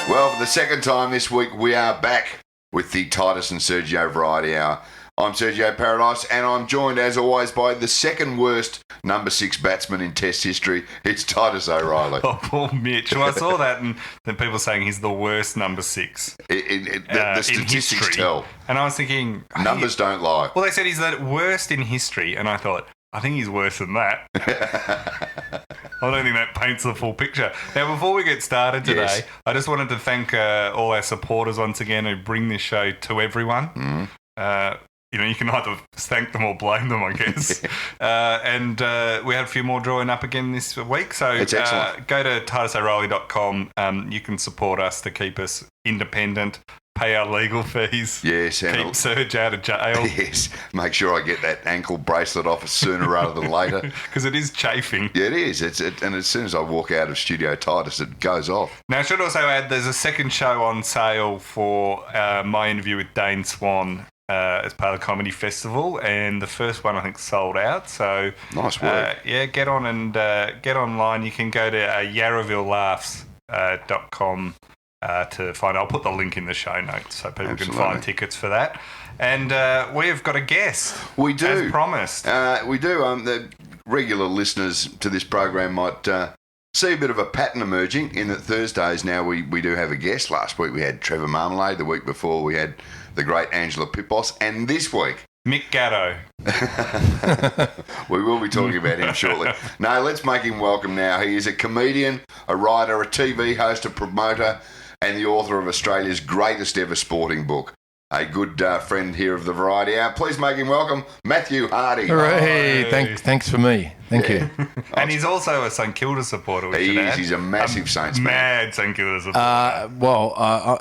Well, for the second time this week, we are back with the Titus and Sergio Variety Hour. I'm Sergio Paradise, and I'm joined, as always, by the second worst number 6 batsman in Test history. It's Titus O'Reilly. Oh, poor Mitch. Well, I saw that, and then people saying he's the worst number 6. The statistics tell. And I was thinking... Numbers don't lie. Well, they said he's the worst in history, and I thought, I think he's worse than that. I don't think that paints the full picture. Now, before we get started today, yes, I just wanted to thank all our supporters once again who bring this show to everyone. You can either thank them or blame them, I guess. And we had a few more drawing up again this week. So go to TitusO'Reilly.com. You can support us to keep us independent, pay our legal fees, yes, keep Serge out of jail. Yes, make sure I get that ankle bracelet off sooner rather than later. Because it is chafing. Yeah, it is. And as soon as I walk out of Studio Titus, it goes off. Now, I should also add there's a second show on sale for my interview with Dane Swan as part of the Comedy Festival, and the first one I think sold out. So nice work. Get on and get online. You can go to yarravillelaughs.com to find. I'll put the link in the show notes so people can find tickets for that. And we've got a guest. We do, as promised. We do. The regular listeners to this program might see a bit of a pattern emerging in that Thursdays now we do have a guest. Last week we had Trevor Marmalade. The week before we had the great Angela Pipos, and this week Mick Gatto. We will be talking about him shortly. No, let's make him welcome now. He is a comedian, a writer, a TV host, a promoter, and the author of Australia's greatest ever sporting book. A good friend here of the Variety Hour. Please make him welcome, Matthew Hardy. Hey, thanks for me. Thank you. And he's also a St Kilda supporter. He is. He's a massive Saints fan. Mad St Kilda supporter.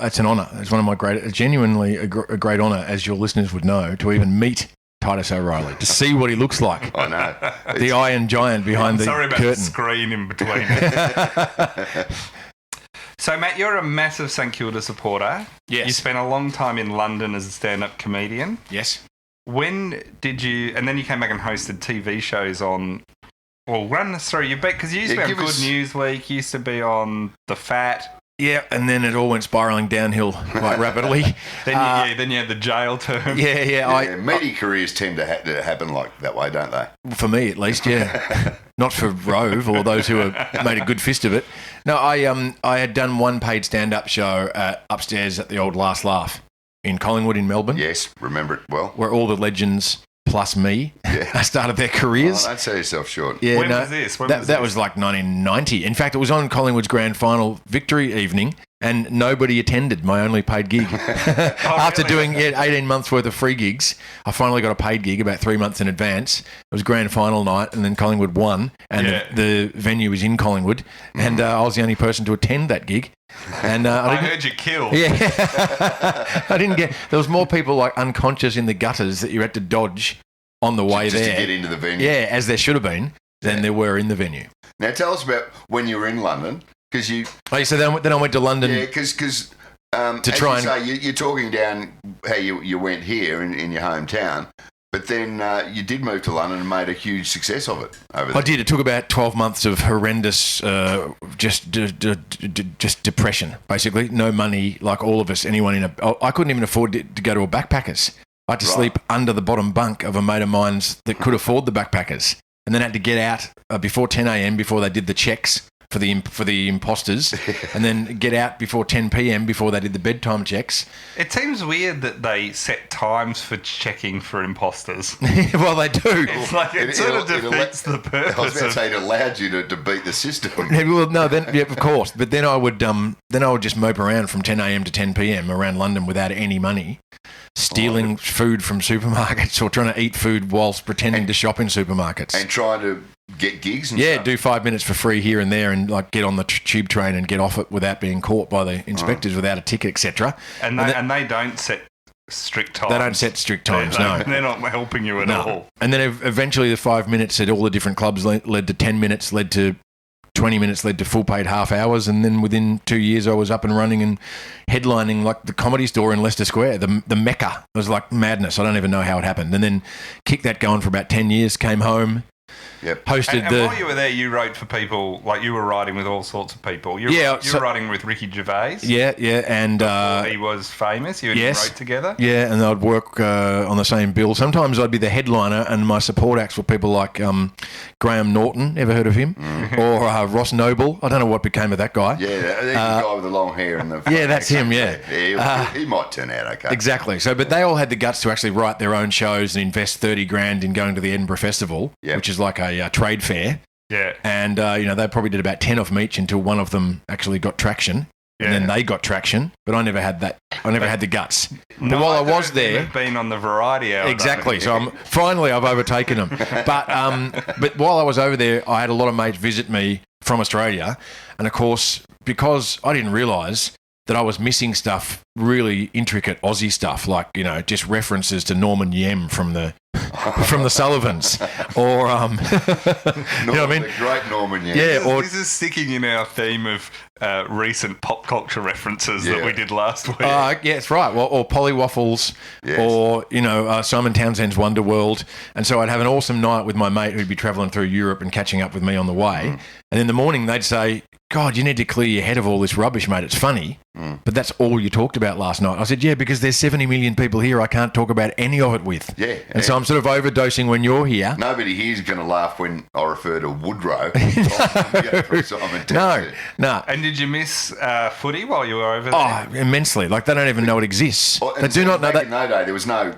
It's an honour. It's one of my genuinely a great honour, as your listeners would know, to even meet Titus O'Reilly, to see what he looks like. I know. The Iron Giant behind the curtain. Sorry about the screen in between. So, Matt, you're a massive St Kilda supporter. Yes. You spent a long time in London as a stand-up comedian. Yes. When did you... And then you came back and hosted TV shows on... Well, run us through your back, because you used to be on Good News Week, you used to be on The Fat. Yeah, and then it all went spiralling downhill quite rapidly. Then you had the jail term. Yeah. Meaty careers tend to happen like that way, don't they? For me, at least, yeah. Not for Rove or those who have made a good fist of it. No, I had done one paid stand-up show upstairs at the old Last Laugh in Collingwood in Melbourne. Yes, remember it well. Where all the legends plus me started their careers. Oh, don't sell yourself short. Yeah, when was this? That was like 1990. In fact, it was on Collingwood's grand final victory evening, and nobody attended my only paid gig. After doing 18 months worth of free gigs, I finally got a paid gig about 3 months in advance. It was grand final night, and then Collingwood won, and the venue was in Collingwood, and I was the only person to attend that gig. And I heard you killed. Yeah, I didn't get. There was more people like unconscious in the gutters that you had to dodge on the way just there to get into the venue. Yeah, as there should have been than there were in the venue. Now tell us about when you were in London, because you. Oh, so then I went to London. Yeah, because to try you're talking down how you went here in your hometown. But then you did move to London and made a huge success of it over there. I did. It took about 12 months of horrendous, just depression, basically. No money, like all of us, anyone I couldn't even afford to go to a backpackers. I had to sleep under the bottom bunk of a mate of mine's that could afford the backpackers, and then had to get out before 10 a.m. before they did the checks for the imposters, and then get out before 10 p.m. before they did the bedtime checks. It seems weird that they set times for checking for imposters. Well, they do. It's like it sort of defeats the purpose. I was about to say it allowed you to beat the system. Well, no, of course. But then I would just mope around from 10 a.m. to 10 p.m. around London without any money, stealing food from supermarkets or trying to eat food whilst pretending to shop in supermarkets. And trying to get gigs and stuff. Do 5 minutes for free here and there, and like get on the tube train and get off it without being caught by the inspectors without a ticket, etc. And they don't set strict times. They don't set strict times, no. They're not helping you at all. And then eventually the 5 minutes at all the different clubs led to 10 minutes, led to 20 minutes, led to full paid half hours, and then within 2 years I was up and running and headlining like the Comedy Store in Leicester Square, the Mecca. It was like madness. I don't even know how it happened. And then kicked that going for about 10 years, came home. hosted and while you were there, you wrote for people, like you were writing with all sorts of people. You were writing with Ricky Gervais. Yeah, and he was famous. You and him wrote together. Yeah, and I'd work on the same bill. Sometimes I'd be the headliner, and my support acts were people like Graham Norton. Ever heard of him? Or Ross Noble. I don't know what became of that guy. Yeah, the guy with the long hair and the that's him. Yeah, he might turn out okay. Exactly. So, but they all had the guts to actually write their own shows and invest $30,000 in going to the Edinburgh Festival, which is like a trade fair. Yeah. And they probably did about 10 of them each until one of them actually got traction. And then they got traction, but I never had that. I never had the guts. But while I was there, you've been on the variety hour. Exactly. So I've overtaken them. But while I was over there, I had a lot of mates visit me from Australia, and of course, because I didn't realise that I was missing stuff, really intricate Aussie stuff, like just references to Norman Yem from the Sullivans, or you know what I mean? The great Norman Yem. Yeah, this is sticking in our theme of recent pop culture references that we did last week. Yeah, that's right. Well, or Polly Waffles, or Simon Townsend's Wonderworld. And so I'd have an awesome night with my mate who'd be travelling through Europe and catching up with me on the way. And in the morning they'd say, "God, you need to clear your head of all this rubbish, mate. It's funny, but that's all you talked about last night." I said, "Yeah, because there's 70 million people here I can't talk about any of it with." Yeah. And so I'm sort of overdosing when you're here. Nobody here's going to laugh when I refer to Woodrow. No. And did you miss footy while you were over there? Oh, immensely. Like, they don't even know it exists. They do not know that. In that day, there was no,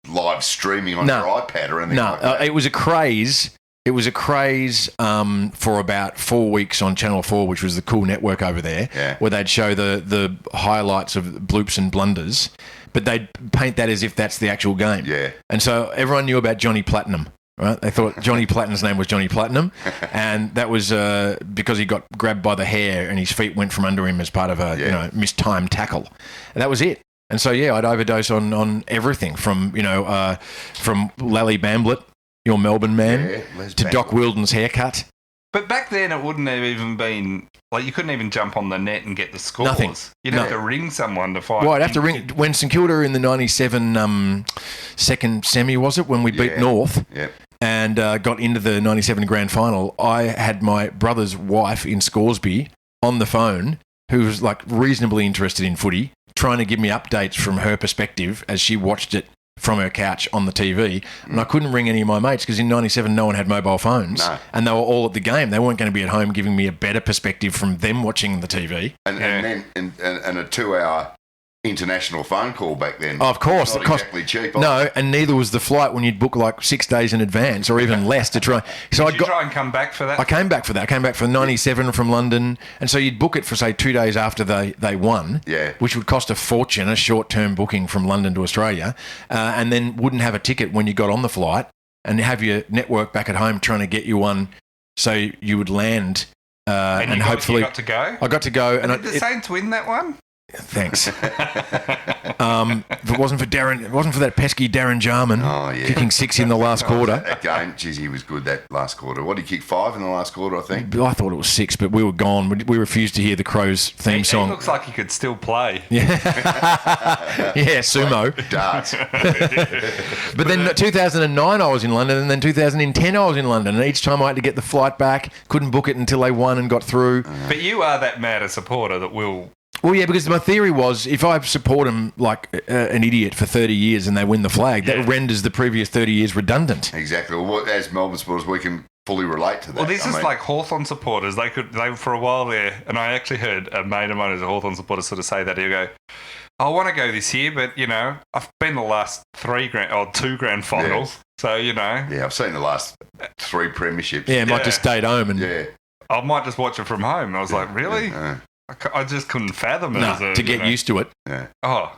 live streaming on your iPad or anything like that. It was a craze. It was a craze for about 4 weeks on Channel 4, which was the cool network over there, where they'd show the highlights of bloops and blunders, but they'd paint that as if that's the actual game. Yeah. And so everyone knew about Johnny Platinum, right? They thought Johnny Platinum's name was Johnny Platinum, and that was because he got grabbed by the hair and his feet went from under him as part of a mistimed tackle. And that was it. And so, I'd overdose on everything from Lally Bamblett, your Melbourne man, to Doc Wilden's haircut. But back then it wouldn't have even been, like, you couldn't even jump on the net and get the scores. Nothing. You'd have to ring someone to find. Well, I'd have to ring. When St Kilda in the 97 second semi, was it, when we beat North and got into the 97 grand final, I had my brother's wife in Scoresby on the phone, who was like reasonably interested in footy, trying to give me updates from her perspective as she watched it from her couch on the TV, and I couldn't ring any of my mates because in 97 no one had mobile phones, and they were all at the game. They weren't going to be at home giving me a better perspective from them watching the TV. And then a 2-hour international phone call back then. Oh, of course. Not exactly cheap. No, and neither was the flight when you'd book like 6 days in advance or even less to try. So Did you try and come back for that? I came back for that. I came back for 97 from London, and so you'd book it for, say, 2 days after they won, which would cost a fortune, a short-term booking from London to Australia, and then wouldn't have a ticket when you got on the flight and have your network back at home trying to get you one so you would land and hopefully... You got to go? I got to go. And did the Saints win that one? Thanks. If it wasn't for that pesky Darren Jarman kicking 6 in the last quarter. That game, geez, he was good that last quarter. What did he kick, 5 in the last quarter, I think? I thought it was 6, but we were gone. We refused to hear the Crows theme song. He looks like he could still play. Yeah, sumo. Like darts. But then 2009 I was in London, and then 2010 I was in London, and each time I had to get the flight back, couldn't book it until they won and got through. But you are that mad a supporter that will... Well, yeah, because my theory was if I support them like an idiot for 30 years and they win the flag, that renders the previous 30 years redundant. Exactly. Well, as Melbourne supporters, we can fully relate to that. Well, this is like Hawthorn supporters. They for a while there, and I actually heard a mate of mine who's a Hawthorn supporter sort of say that. He'll go, I want to go this year, but, I've been the last 2 grand finals, so, Yeah, I've seen the last 3 premierships. Yeah, might just stayed home and... Yeah. I might just watch it from home. I was like, really? Yeah. I just couldn't fathom it. To get used to it. Yeah. Oh,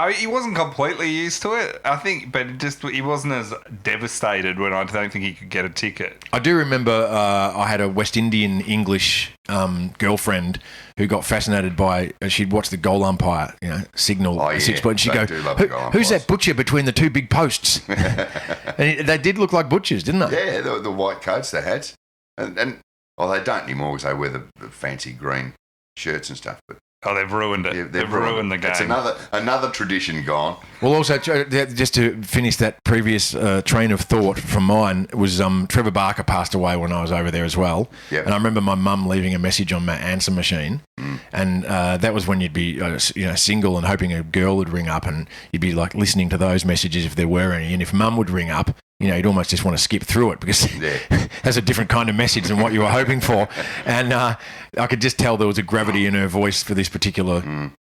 he wasn't completely used to it, I think, but he wasn't as devastated when I don't think he could get a ticket. I do remember I had a West Indian English girlfriend who got fascinated by, she'd watch the goal umpire, signal the 6 point. She'd go, who's that butcher between the 2 big posts? And they did look like butchers, didn't they? Yeah, the white coats, the hats. And they don't anymore because they wear the fancy green shirts and stuff. But Oh, they've ruined it. Yeah, they've ruined the game. It's another tradition gone. Well, also, just to finish that previous train of thought from mine, was Trevor Barker passed away when I was over there as well. Yep. And I remember my mum leaving a message on my answer machine. And that was when you'd be single and hoping a girl would ring up, and you'd be like listening to those messages if there were any. And if mum would ring up, you'd almost just want to skip through it because that's a different kind of message than what you were hoping for. And I could just tell there was a gravity in her voice for this particular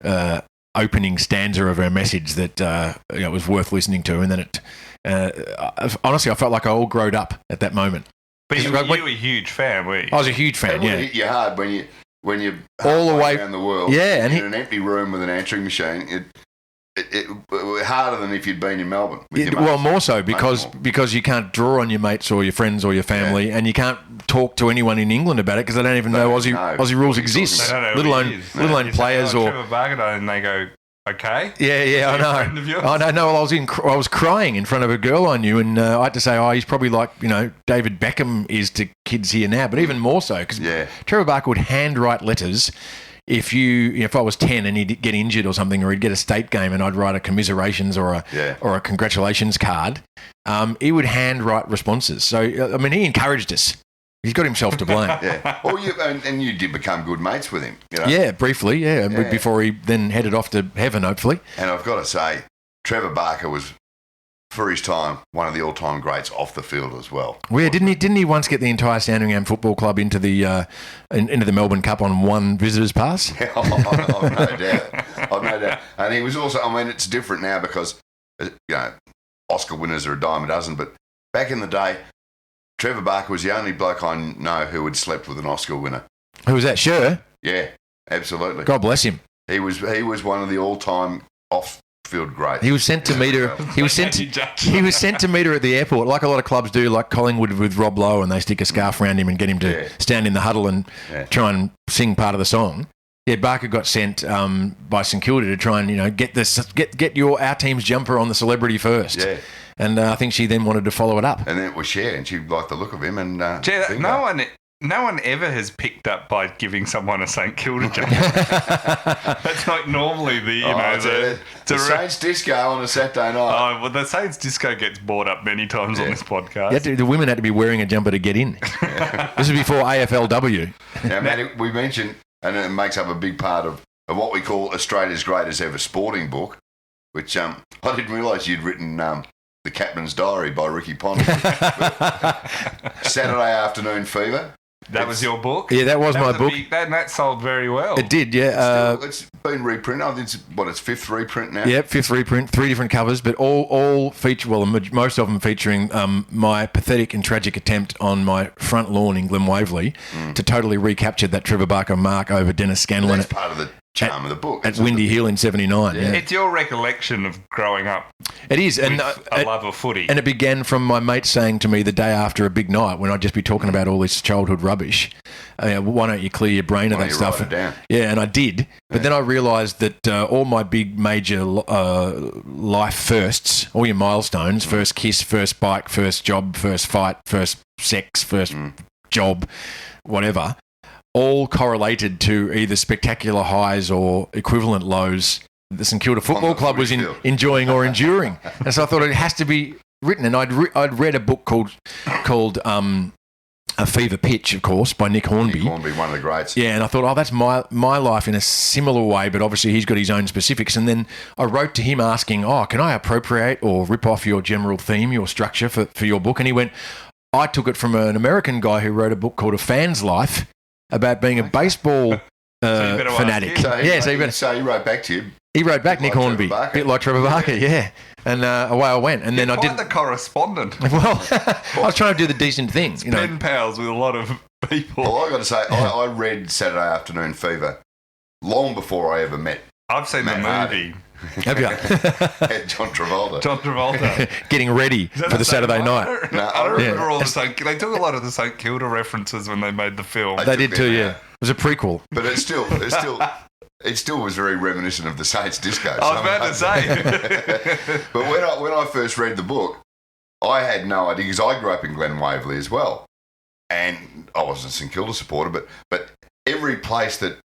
opening stanza of her message that was worth listening to. And then honestly, I felt like I all growed up at that moment. But you were a huge fan, weren't you? I was a huge fan, It would hit you hard when you all the way around the world. Yeah, and in an empty room with an answering machine. It harder than if you'd been in Melbourne. Well, more so because you can't draw on your mates or your friends or your family, and you can't talk to anyone in England about it because they don't even know Aussie rules exist. Let alone players or Trevor Barker, and they go, okay. Yeah, I know. I know. Well, I was crying in front of a girl I knew, and I had to say, he's probably like David Beckham is to kids here now, but even more so because Trevor Barker would handwrite letters. If I was 10 and he'd get injured or something, or he'd get a state game and I'd write a commiserations or a congratulations card, he would handwrite responses. So I mean, he encouraged us. He's got himself to blame. Well, you did become good mates with him. Yeah, briefly. Yeah, before he then headed off to heaven, hopefully. And I've got to say, Trevor Barker was, for his time, one of the all-time greats off the field as well. Well, didn't he once get the entire Sandringham Football Club into the Melbourne Cup on one visitor's pass? I've no doubt. And he was also, it's different now because, Oscar winners are a dime a dozen, but back in the day, Trevor Barker was the only bloke I know who had slept with an Oscar winner. Who was that? Sure. Yeah, absolutely. God bless him. He was one of the all-time off-field greats. He was sent to meet her. He was sent to meet her at the airport, like a lot of clubs do, like Collingwood with Rob Lowe, and they stick a scarf around him and get him to stand in the huddle and try and sing part of the song. Yeah, Barker got sent by St Kilda to try and get our team's jumper on the celebrity first. Yeah. And I think she then wanted to follow it up. And then it was Cher, and she liked the look of him. And no one ever has picked up by giving someone a St Kilda jumper. That's like normally the Saints disco on a Saturday night. Oh, well, the Saints disco gets brought up many times on this podcast. The women had to be wearing a jumper to get in. This is before AFLW. Now, Matty, we mentioned, and it makes up a big part of what we call Australia's greatest ever sporting book, which I didn't realise you'd written. The Captain's Diary by Ricky Pond. Saturday Afternoon Fever. That was your book? Yeah, that was my book. That sold very well. It did, yeah. It's been reprinted. I think it's fifth reprint now. Yeah, fifth reprint, 3 different covers, but all feature, most of them featuring my pathetic and tragic attempt on my front lawn in Glen Waverley to totally recapture that Trevor Barker mark over Dennis Scanlon. That's part of the charm of the book. At Windy Hill in 79. Yeah. It's your recollection of growing up. It is. And a love of footy. And it began from my mate saying to me the day after a big night when I'd just be talking about all this childhood rubbish, why don't you clear your brain of that stuff? Write it down. Yeah, and I did. But then I realised that all my big major life firsts, all your milestones, first kiss, first bike, first job, first fight, first sex, first job, whatever, all correlated to either spectacular highs or equivalent lows the St Kilda Football Club was enjoying or enduring. And so I thought it has to be written. And I'd read a book called A Fever Pitch, of course, by Nick Hornby. Nick Hornby, one of the greats. Yeah, and I thought, that's my life in a similar way, but obviously he's got his own specifics. And then I wrote to him asking, can I appropriate or rip off your general theme, your structure for your book? And he went, I took it from an American guy who wrote a book called A Fan's Life about being a baseball fanatic. So he wrote back to you. He wrote back, Nick Hornby, a bit like Trevor Barker, yeah. And away I went. And then I did the correspondent. Well, I was trying to do the decent thing. Pen pals with a lot of people. Well, I got to say, I read Saturday Afternoon Fever long before I ever met. I've seen the movie. Have you? John Travolta. John Travolta. Getting ready for the Saturday night. No, I remember all the they took a lot of the St Kilda references when they made the film. They did too, yeah. It was a prequel. But it still was very reminiscent of the Saints disco. I was about to say. But when I first read the book, I had no idea, because I grew up in Glen Waverley as well. And I wasn't a St Kilda supporter, but every place that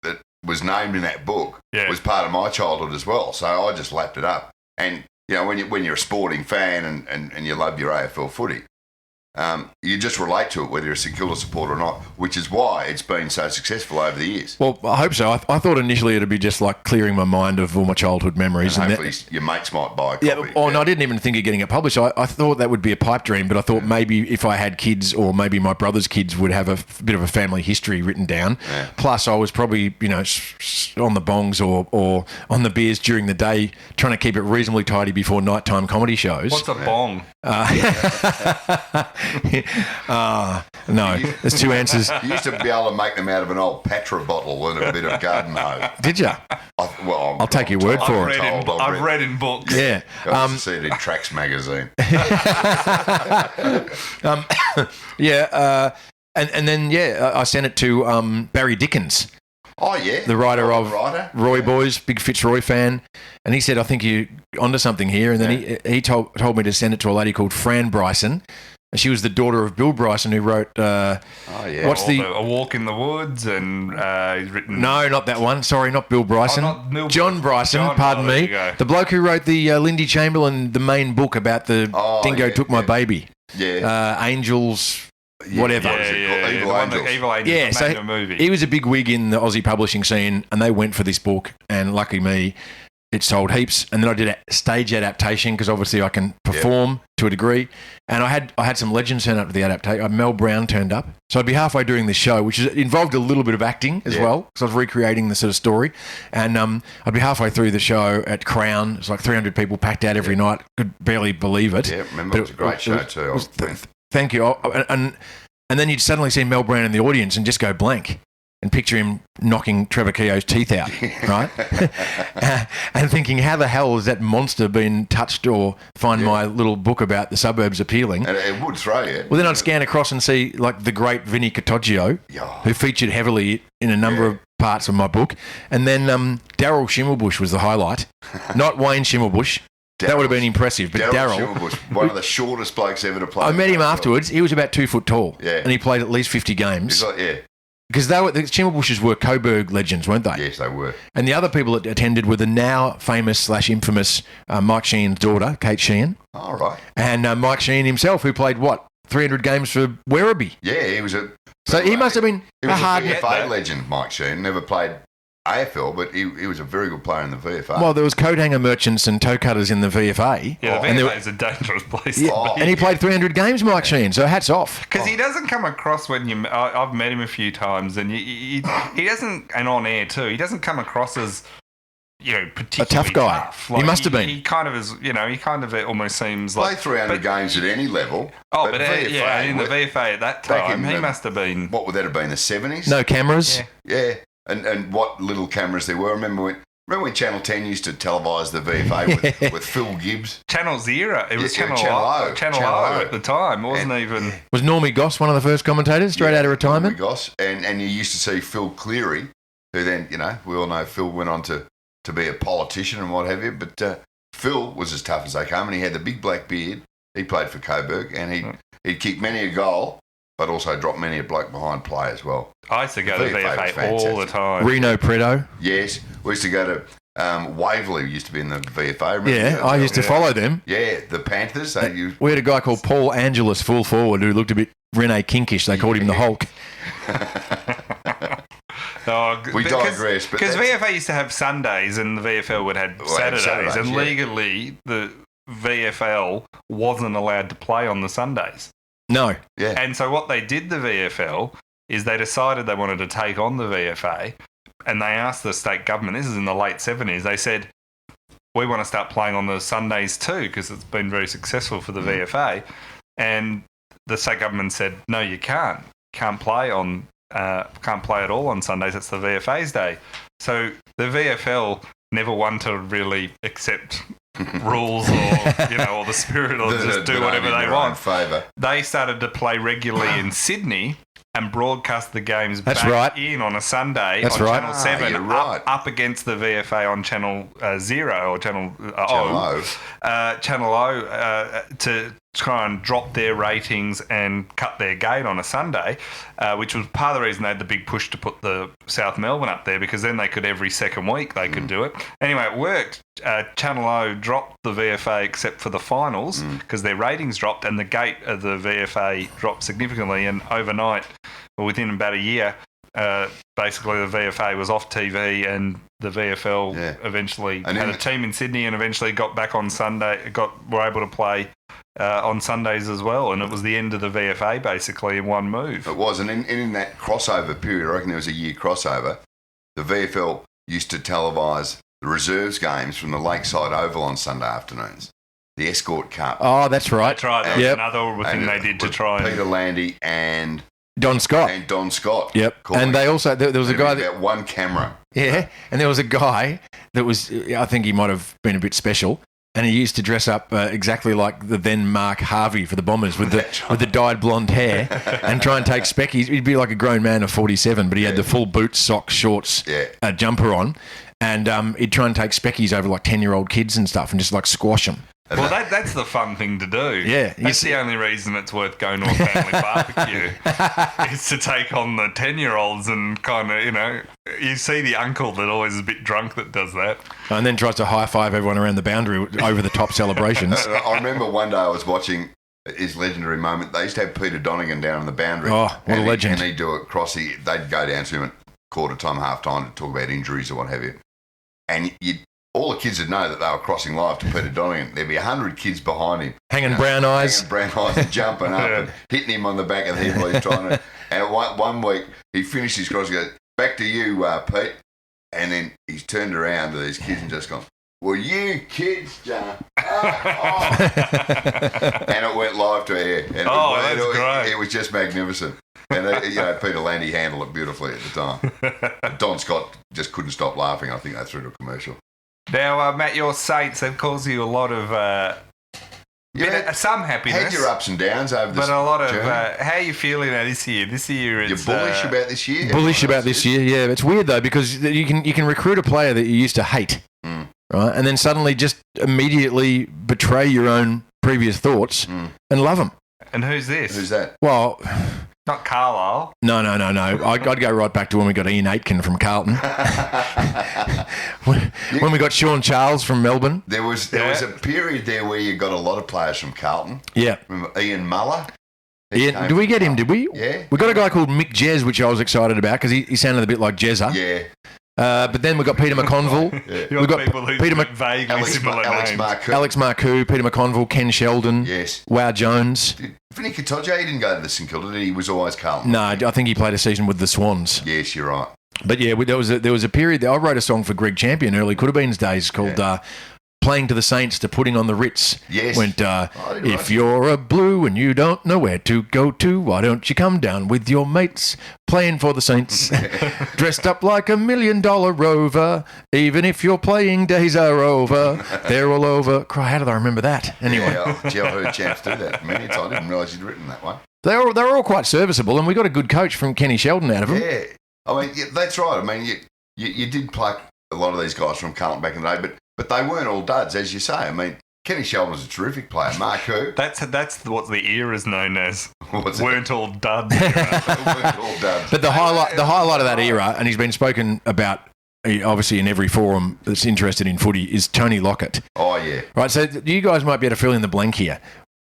was named in that book was part of my childhood as well. So I just lapped it up. And, when you're a sporting fan and you love your AFL footy, you just relate to it, whether you're a St Kilda supporter or not, which is why it's been so successful over the years. Well, I hope so. I thought initially it'd be just like clearing my mind of all my childhood memories. And hopefully your mates might buy a copy. And I didn't even think of getting it published. I thought that would be a pipe dream, but I thought maybe if I had kids or maybe my brother's kids would have a bit of a family history written down. Yeah. Plus, I was probably, on the bongs or on the beers during the day, trying to keep it reasonably tidy before nighttime comedy shows. What's a bong? No, there's two answers. You used to be able to make them out of an old Patra bottle and a bit of garden hose. Did you? I'll take your word for it. I've read in books. Yeah. I used to see it in Tracks magazine. And then I sent it to Barry Dickens. Oh, yeah. The writer of Roy Boys, big Fitzroy fan. And he said, I think you're onto something here. And then he told me to send it to a lady called Fran Bryson. And she was the daughter of Bill Bryson, who wrote... What's A Walk in the Woods, and he's written... No, not that one. Sorry, not Bill Bryson. John Bryson, pardon me. The bloke who wrote the Lindy Chamberlain, the main book about the Dingo Took My Baby. Yeah. Angels... Whatever. Evil Angels. Yeah, so movie. He was a big wig in the Aussie publishing scene, and they went for this book, and lucky me, it sold heaps. And then I did a stage adaptation because obviously I can perform to a degree. And I had some legends turn up to the adaptation. Mel Brown turned up. So I'd be halfway doing this show, which involved a little bit of acting as well, because I was recreating the sort of story. And I'd be halfway through the show at Crown. It's like 300 people packed out every night. Could barely believe it. Yeah, remember, it was a great show too. Thank you. And then you'd suddenly see Mel Brown in the audience and just go blank and picture him knocking Trevor Keogh's teeth out, right? And thinking, how the hell has that monster been touched or find my little book about the suburbs appealing? And it would throw you. Well, then I'd scan across and see like the great Vinnie Cottogio, who featured heavily in a number of parts of my book. And then Daryl Schimmelbusch was the highlight, not Wayne Schimmelbusch. That would have been impressive. But Daryl, one of the shortest blokes ever to play. I met him afterwards. He was about 2 foot tall. Yeah. And he played at least 50 games. He's because the Schimmelbusch's were Coburg legends, weren't they? Yes, they were. And the other people that attended were the now famous / infamous Mike Sheehan's daughter, Kate Sheehan. All right. And Mike Sheehan himself, who played 300 games for Werribee. Yeah, he was a... So he must have been a hard... He was a VFA legend, Mike Sheehan. Never played AFL, but he was a very good player in the VFA. Well, there was coat hanger merchants and toe cutters in the VFA. Yeah, the VFA is a dangerous place. Yeah, and he played 300 games, Mike Sheehan, so hats off. Because he doesn't come across I've met him a few times, and he doesn't, and on air too, he doesn't come across as, particularly a tough guy. Tough. He must have been. He kind of is, it almost seems like... Play 300 games at any level. Oh, but in the VFA at that time, he must have been... What would that have been, the 70s? No cameras? Yeah. And what little cameras there were. Remember when Channel 10 used to televise the VFA with Phil Gibbs? Channel Zero. It was Channel O. Channel O at the time. Wasn't even... Was Normie Goss one of the first commentators straight out of retirement? Normie Goss. And you used to see Phil Cleary, who then, we all know Phil went on to be a politician and what have you. But Phil was as tough as they come, and he had the big black beard. He played for Coburg, and he'd kick many a goal, but also drop many a bloke behind play as well. I used to go to VFA all the time. Reno Preto. Yes. We used to go to Waverley, used to be in the VFA. Remember I used to follow them. Yeah, the Panthers. We had a guy called Paul Angelus, full forward, who looked a bit Rene Kinkish. They called him the Hulk. We digress. Because VFA used to have Sundays and the VFL would have Saturdays. And legally, the VFL wasn't allowed to play on the Sundays. No. Yeah. And so what they did, the VFL, is they decided they wanted to take on the VFA, and they asked the state government, this is in the late 70s, they said, we want to start playing on the Sundays too, because it's been very successful for the VFA. And the state government said, no, you can't. Can't play at all on Sundays. It's the VFA's day. So the VFL never wanted to really accept rules or the spirit or just do whatever they want. They started to play regularly in Sydney and broadcast the games in on a Sunday on Channel 7 up against the VFA on Channel 0 or Channel O. Channel O try and drop their ratings and cut their gate on a Sunday, which was part of the reason they had the big push to put the South Melbourne up there, because then they could every second week they could do it. Anyway, it worked. Channel O dropped the VFA except for the finals because their ratings dropped and the gate of the VFA dropped significantly, and overnight, or within about a year, basically the VFA was off TV and the VFL eventually had a team in Sydney and eventually got back on Sunday, were able to play on Sundays as well, and it was the end of the VFA basically in one move. It was, and in that crossover period, I reckon there was a year crossover, the VFL used to televise the reserves games from the Lakeside Oval on Sunday afternoons. The Escort Cup. Oh, that's right. That's right. That was another thing they did to try Peter Landy and Don Scott. Yep. And they also, there was a guy that... About one camera. Yeah, and there was a guy that was, I think he might have been a bit special, and he used to dress up exactly like the then Mark Harvey for the Bombers with the dyed blonde hair and try and take speckies. He'd be like a grown man of 47, but he had the full boots, socks, shorts, jumper on, and he'd try and take speckies over like 10-year-old kids and stuff and just like squash them. Well, that's the fun thing to do. Yeah. That's the only reason it's worth going to a family barbecue is to take on the 10-year-olds and kind of, you see the uncle that always is a bit drunk that does that. And then tries to high-five everyone around the boundary over the top celebrations. I remember one day I was watching his legendary moment. They used to have Peter Donegan down on the boundary. Oh, what a legend. And he'd do it they'd go down to him at quarter time, half time to talk about injuries or what have you. And all the kids would know that they were crossing live to Peter Donegan. There'd be 100 kids behind him. Hanging brown eyes and jumping up and hitting him on the back of the head while he's trying to... And one week, he finished his cross and goes, "Back to you, Pete." And then he's turned around to these kids and just gone, "Well, you kids, John." And it went live to air. And that's great. It was just magnificent. And, Peter Landy handled it beautifully at the time. Don Scott just couldn't stop laughing. I think they threw to a commercial. Now, Matt, your Saints have caused you a lot of some happiness. Had your ups and downs over this, but a lot of journey. How are you feeling this year? This year, you're bullish about this year. Bullish about this year, yeah. It's weird though because you can recruit a player that you used to hate, right, and then suddenly just immediately betray your own previous thoughts and love them. And who's this? Who's that? Well. Not Carlisle. No. I'd go right back to when we got Ian Aitken from Carlton. when we got Sean Charles from Melbourne. There was a period there where you got a lot of players from Carlton. Yeah. Remember Ian Muller? Did we get him, did we? Yeah. We got a guy called Mick Jez, which I was excited about because he sounded a bit like Jezza. Yeah. But then we got Peter McConville. We got people who vaguely similar names. Alex Marcoux, Peter McConville, Ken Sheldon. Yes. Wow Jones. Vinny Katoja, he didn't go to the St Kilda, did he? He was always Carlton. No, I think he played a season with the Swans. Yes, you're right. But yeah, there was a period there. I wrote a song for Greg Champion, early Could Have Been's days, called Playing to the Saints to Putting on the Ritz. Yes. Went, if you're a blue and you don't know where to go to, why don't you come down with your mates playing for the Saints? Dressed up like $1 million rover, even if your playing days are over, they're all over. How did I remember that? Anyway. Yeah, I've heard Champs do that many times. I didn't realise you'd written that one. They were all quite serviceable, and we got a good coach from Kenny Sheldon out of them. Yeah. I mean, that's right. I mean, you did pluck a lot of these guys from Carlton back in the day, but they weren't all duds, as you say. I mean, Kenny Sheldon was a terrific player. Marcoux. That's what the era is known as. Weren't all duds. Weren't all duds. But the highlight of that era, and he's been spoken about obviously in every forum that's interested in footy, is Tony Lockett. Oh, yeah. Right, so you guys might be able to fill in the blank here.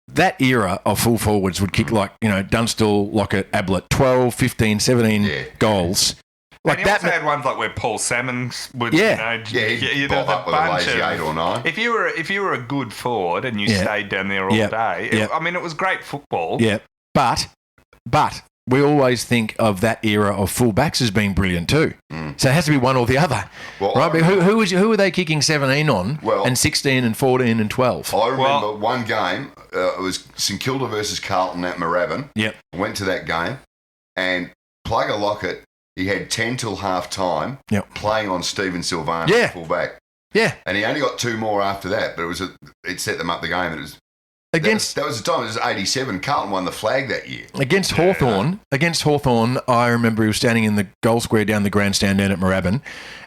That era of full forwards would kick like, Dunstall, Lockett, Ablett, 12, 15, 17 goals. Like and that also had ones like where Paul Salmons would, he'd pop up with a lazy 8 or 9. If you were a good forward and you stayed down there all day, it was great football. Yeah, but we always think of that era of fullbacks as being brilliant too. So it has to be one or the other, right? But who were they kicking 17 on and 16 and 14 and 12? I remember one game. It was St Kilda versus Carlton at Moorabbin. Yep. I went to that game and Plugger Lockett. He had 10 till half time playing on Stephen Silvano at fullback. Yeah. And he only got 2 more after that, but it set them up the game. That was the time. It was 87. Carlton won the flag that year. Against Hawthorn, I remember he was standing in the goal square down the grandstand down at Moorabbin,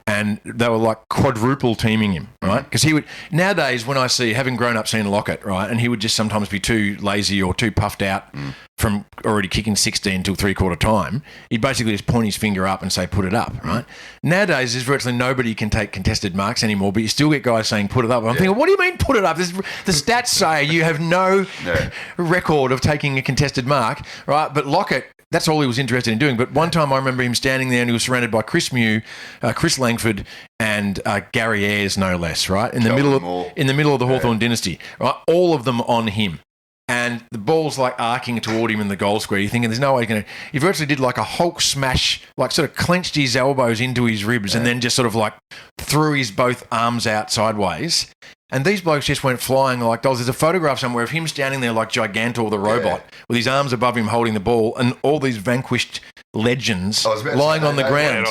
and they were like quadruple teaming him, right? Because he would nowadays when I see having grown up seeing Lockett, right, and he would just sometimes be too lazy or too puffed out from already kicking 16 till 3/4 time. He'd basically just point his finger up and say put it up, right? Nowadays there's virtually nobody can take contested marks anymore, but you still get guys saying put it up. I'm thinking, what do you mean put it up? The stats say you have no record of taking a contested mark, right? But Lockett, that's all he was interested in doing. But one time I remember him standing there and he was surrounded by Chris Mew, Chris Langford and Gary Ayres, no less, right? In the middle of the Hawthorn dynasty, right? All of them on him. And the ball's like arcing toward him in the goal square. You're thinking there's no way he's going to... He virtually did like a Hulk smash, like sort of clenched his elbows into his ribs and then just sort of like threw his both arms out sideways. And these blokes just went flying like dolls. There's a photograph somewhere of him standing there like Gigantor the robot with his arms above him holding the ball and all these vanquished legends lying on the ground.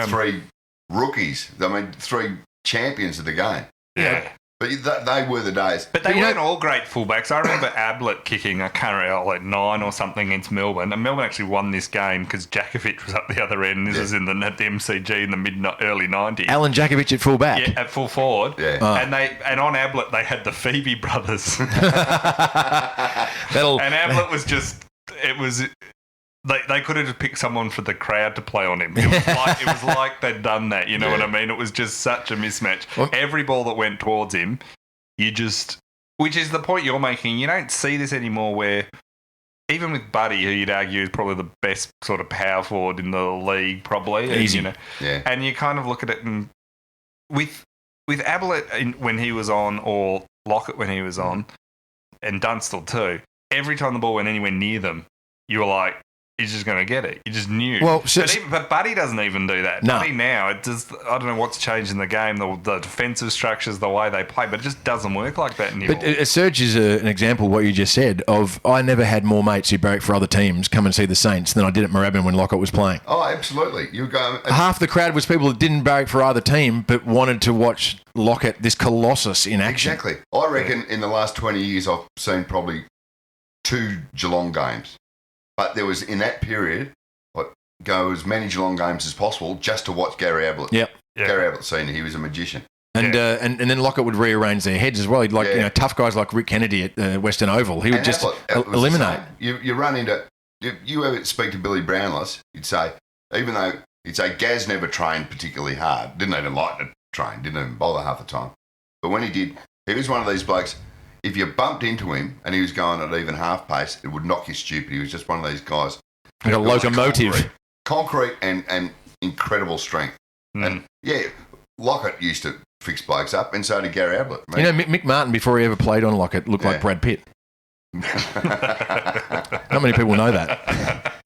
Three rookies. I mean, 3 champions of the game. Yeah. But they were the days. But they weren't all great fullbacks. I remember Ablett kicking, I can't remember, like 9 or something against Melbourne. And Melbourne actually won this game because Jakovic was up the other end. This was in the MCG in the early 90s. Alan Jakovic at fullback. Yeah, at full forward. Yeah. Oh. And on Ablett, they had the Phoebe brothers. And That'll... Ablett was just... It was... They could have just picked someone for the crowd to play on him. It was like they'd done that, you know what I mean? It was just such a mismatch. Every ball that went towards him, you just... Which is the point you're making. You don't see this anymore where... Even with Buddy, who you'd argue is probably the best sort of power forward in the league, probably. Easy. And, you know, and you kind of look at it and... With Ablett when he was on, or Lockett when he was on, and Dunstall too, every time the ball went anywhere near them, you were like... He's just going to get it. You just knew. Well, but Buddy doesn't even do that. No. Buddy now, I don't know what's changed in the game, the defensive structures, the way they play, but it just doesn't work like that anymore. But Serge is an example of what you just said of I never had more mates who barrack for other teams come and see the Saints than I did at Moorabbin when Lockett was playing. Oh, absolutely. You go. Half the crowd was people that didn't barrack for either team but wanted to watch Lockett, this colossus in action. Exactly. I reckon in the last 20 years I've seen probably 2 Geelong games. But there was, in that period, go as many Geelong games as possible just to watch Gary Ablett. Yep. Gary Ablett Senior, he was a magician. And then Lockett would rearrange their heads as well. He'd tough guys like Rick Kennedy at Western Oval. He would just eliminate. You run into... You ever speak to Billy Brownless, you'd say, even though... He'd say Gaz never trained particularly hard. Didn't even like to train. Didn't even bother half the time. But when he did, he was one of these blokes... If you bumped into him and he was going at even half pace, it would knock you stupid. He was just one of these guys. Like a locomotive. Concrete and incredible strength. And, Lockett used to fix blokes up, and so did Gary Ablett. You know, Mick Martin, before he ever played on Lockett, looked like Brad Pitt. Not many people know that.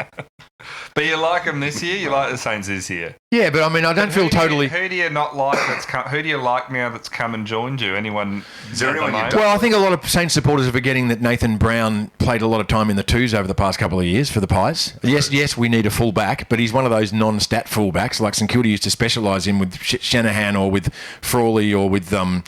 But you like them this year? You like the Saints this year? Yeah, but I mean, I don't feel totally... Who do you not like who do you like now that's come and joined you? Anyone? Is there anyone you don't? Well, I think a lot of Saints supporters are forgetting that Nathan Brown played a lot of time in the twos over the past couple of years for the Pies. Yes, we need a full-back, but he's one of those non-stat full-backs, like St Kilda used to specialise in with Shanahan or with Frawley or with Hudson.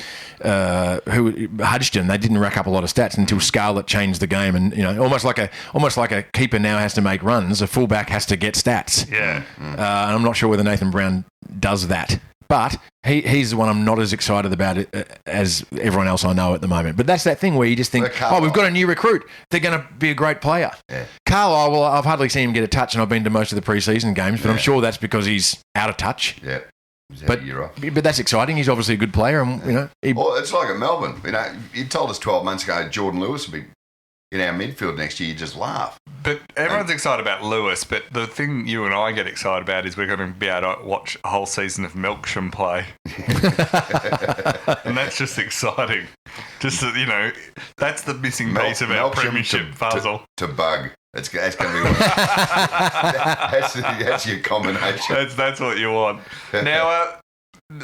They didn't rack up a lot of stats until Scarlett changed the game, and almost like a keeper now has to make runs, a full-back has to get stats. Yeah. And I'm not sure whether Nathan Brown does that. But he's the one I'm not as excited about as everyone else I know at the moment. But that's that thing where you just think, we've got a new recruit. They're going to be a great player. Yeah. Carlisle, well, I've hardly seen him get a touch, and I've been to most of the pre-season games, but I'm sure that's because he's out of touch. Yeah. But that's exciting. He's obviously a good player. And, well, it's like at Melbourne. You told us 12 months ago Jordan Lewis would be in our midfield next year. You just laugh. But everyone's excited about Lewis, but the thing you and I get excited about is we're going to be able to watch a whole season of Melksham play. And that's just exciting. Just, that's the missing piece of our premiership puzzle. To bug. That's going to be that's your combination. That's what you want. Now,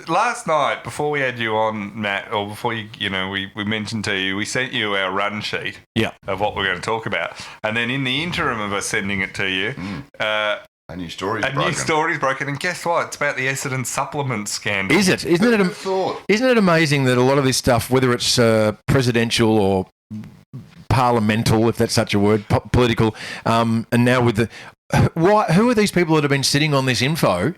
last night, before we had you on, Matt, or before we mentioned to you, we sent you our run sheet of what we're going to talk about. And then in the interim of us sending it to you, a new story's broken. And guess what? It's about the Essendon supplement scandal. Is it? Isn't it amazing that a lot of this stuff, whether it's presidential or parliamental, if that's such a word, political, and now with who are these people that have been sitting on this info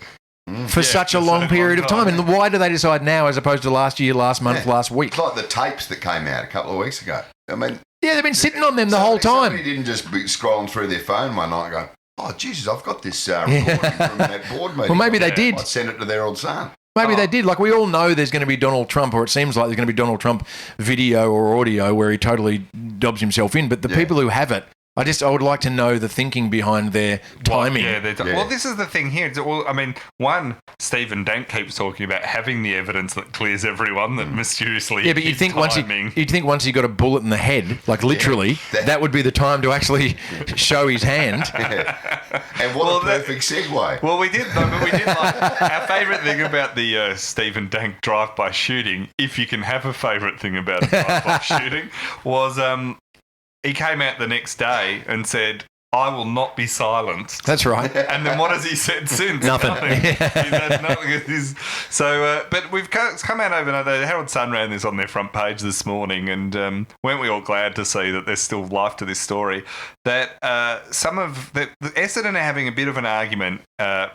for such a long period of time. And why do they decide now as opposed to last year, last month, last week? It's like the tapes that came out a couple of weeks ago. I mean, yeah, they've been sitting on them the whole time. Somebody didn't just be scrolling through their phone one night and go, oh, Jesus, I've got this recording from that board meeting. Well, maybe they did. I'd send it to their old son. Maybe they did. Like, we all know there's going to be Donald Trump, or it seems like there's going to be Donald Trump video or audio where he totally dobs himself in. But the people who have it, I would like to know the thinking behind their timing. Well, this is the thing here. One, Stephen Dank keeps talking about having the evidence that clears everyone that mysteriously. Yeah, but you'd think once he got a bullet in the head, like literally, that would be the time to actually show his hand. And what a perfect segue. Well, we did like our favourite thing about the Stephen Dank drive-by shooting, if you can have a favourite thing about a drive-by shooting, was he came out the next day and said, I will not be silenced. That's right. And then what has he said since? Nothing. He's had nothing. But we've come out over the Herald Sun ran this on their front page this morning, and weren't we all glad to see that there's still life to this story? That the Essendon are having a bit of an argument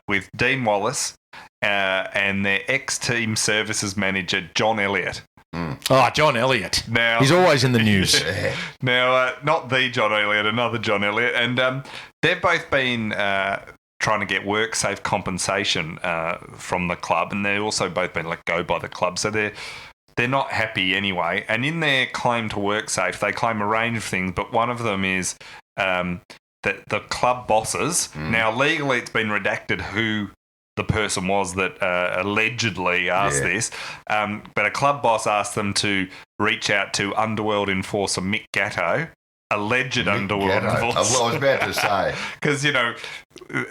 with Dean Wallace and their ex-team services manager, John Elliott. Oh, John Elliott. Now, he's always in the news. Now, not the John Elliott, another John Elliott. And they've both been trying to get work-safe compensation from the club, and they've also both been let go by the club. So they're not happy anyway. And in their claim to WorkSafe, they claim a range of things, but one of them is that the club bosses, now legally it's been redacted who the person was that allegedly asked this, but a club boss asked them to reach out to Underworld enforcer Mick Gatto, alleged Underworld enforcer. I was about to say. Because,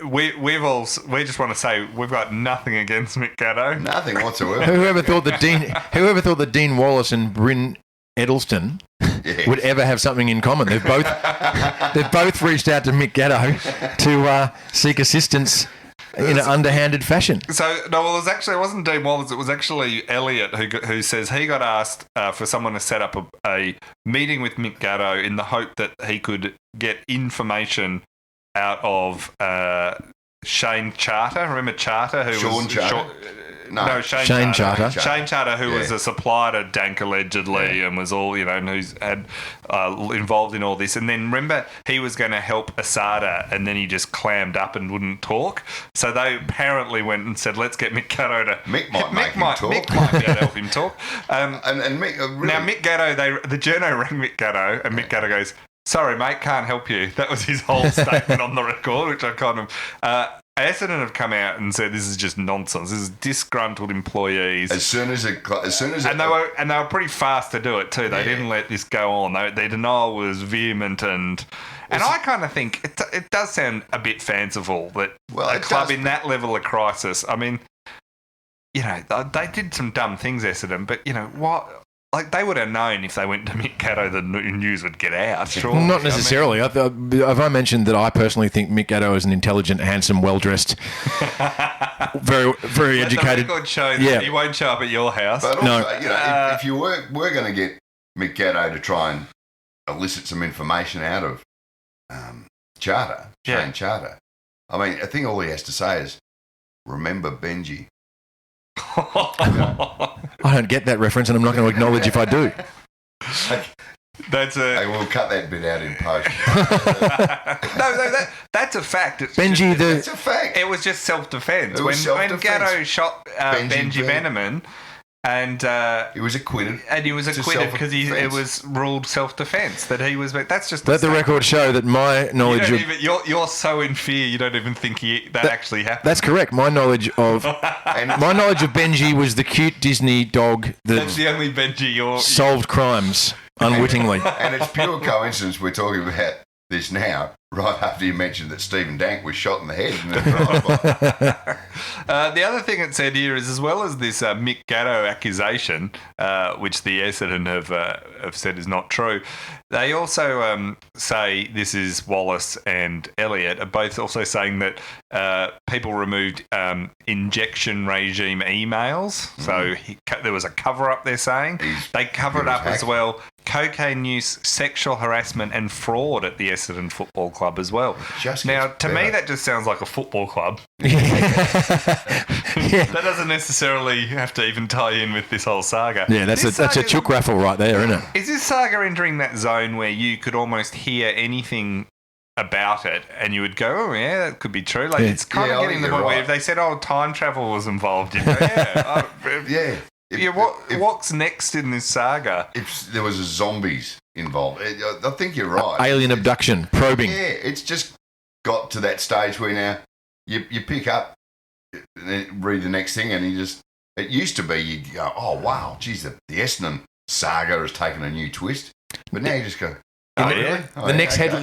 we just want to say we've got nothing against Mick Gatto. Nothing whatsoever. Whoever thought that Dean Wallace and Bryn Edelston would ever have something in common? They've both reached out to Mick Gatto to seek assistance in an underhanded fashion. So, no, it wasn't Dean Wallace. It was actually Elliot who says he got asked for someone to set up a meeting with Mick Gatto in the hope that he could get information out of Shane Charter. Remember Charter? Shane Charter. Shane Charter. Shane Charter, who was a supplier to Dank allegedly and was all, and who's had involved in all this. And then remember, he was going to help Asada, and then he just clammed up and wouldn't talk. So they apparently went and said, let's get Mick Gatto to... Mick might talk. Mick might be able to help him talk. And Mick... Really... Now, Mick Gatto, the journo rang Mick Gatto, and Mick Gatto goes, sorry, mate, can't help you. That was his whole statement on the record, which I kind of... Essendon have come out and said this is just nonsense. This is disgruntled employees. And they were pretty fast to do it too. They didn't let this go on. Their denial was vehement, and I kind of think it does sound a bit fanciful that a club in that level of crisis. I mean, they did some dumb things, Essendon, but what? Like, they would have known if they went to Mick Gatto, the news would get out. Sure. Not necessarily. Have I mentioned that I personally think Mick Gatto is an intelligent, handsome, well-dressed, very, very educated... The record show that he won't show up at your house. But also, if you were going to get Mick Gatto to try and elicit some information out of Shane Charter, I mean, I think all he has to say is, remember Benji. I don't get that reference, and I'm not going to acknowledge if I do. Hey, we'll cut that bit out in post. No, that's a fact. Benji, that's a fact. It was just self-defense. When Gatto shot Benji Veneman, and he was acquitted. And he was acquitted because it was ruled self-defense that he was. That's just. Let the record show that my knowledge you're so in fear you don't even think that actually happened. That's correct. My knowledge of Benji was the cute Disney dog that's the only Benji solved crimes unwittingly. And it's pure coincidence we're talking about this now, right after you mentioned that Stephen Dank was shot in the head. The other thing it said here is, as well as this Mick Gatto accusation, which the Essendon have said is not true, they also say this is Wallace and Elliott are both also saying that people removed injection regime emails. So there was a cover-up, they're saying. They covered up as well cocaine use, sexual harassment and fraud at the Essendon Football Club as well. Now, to me, that just sounds like a football club. That doesn't necessarily have to even tie in with this whole saga. Yeah, that's a chook raffle right there, isn't it? Is this saga entering that zone where you could almost hear anything about it and you would go, oh, yeah, that could be true? Like, it's kind of getting the point where if they said, oh, time travel was involved, you'd go, what's next in this saga? If there was zombies involved, I think you're right. Alien abduction, probing. Yeah, it's just got to that stage where now you pick up, read the next thing, and it used to be you'd go, oh, wow, geez, the Essendon saga has taken a new twist. But now you just go, really? The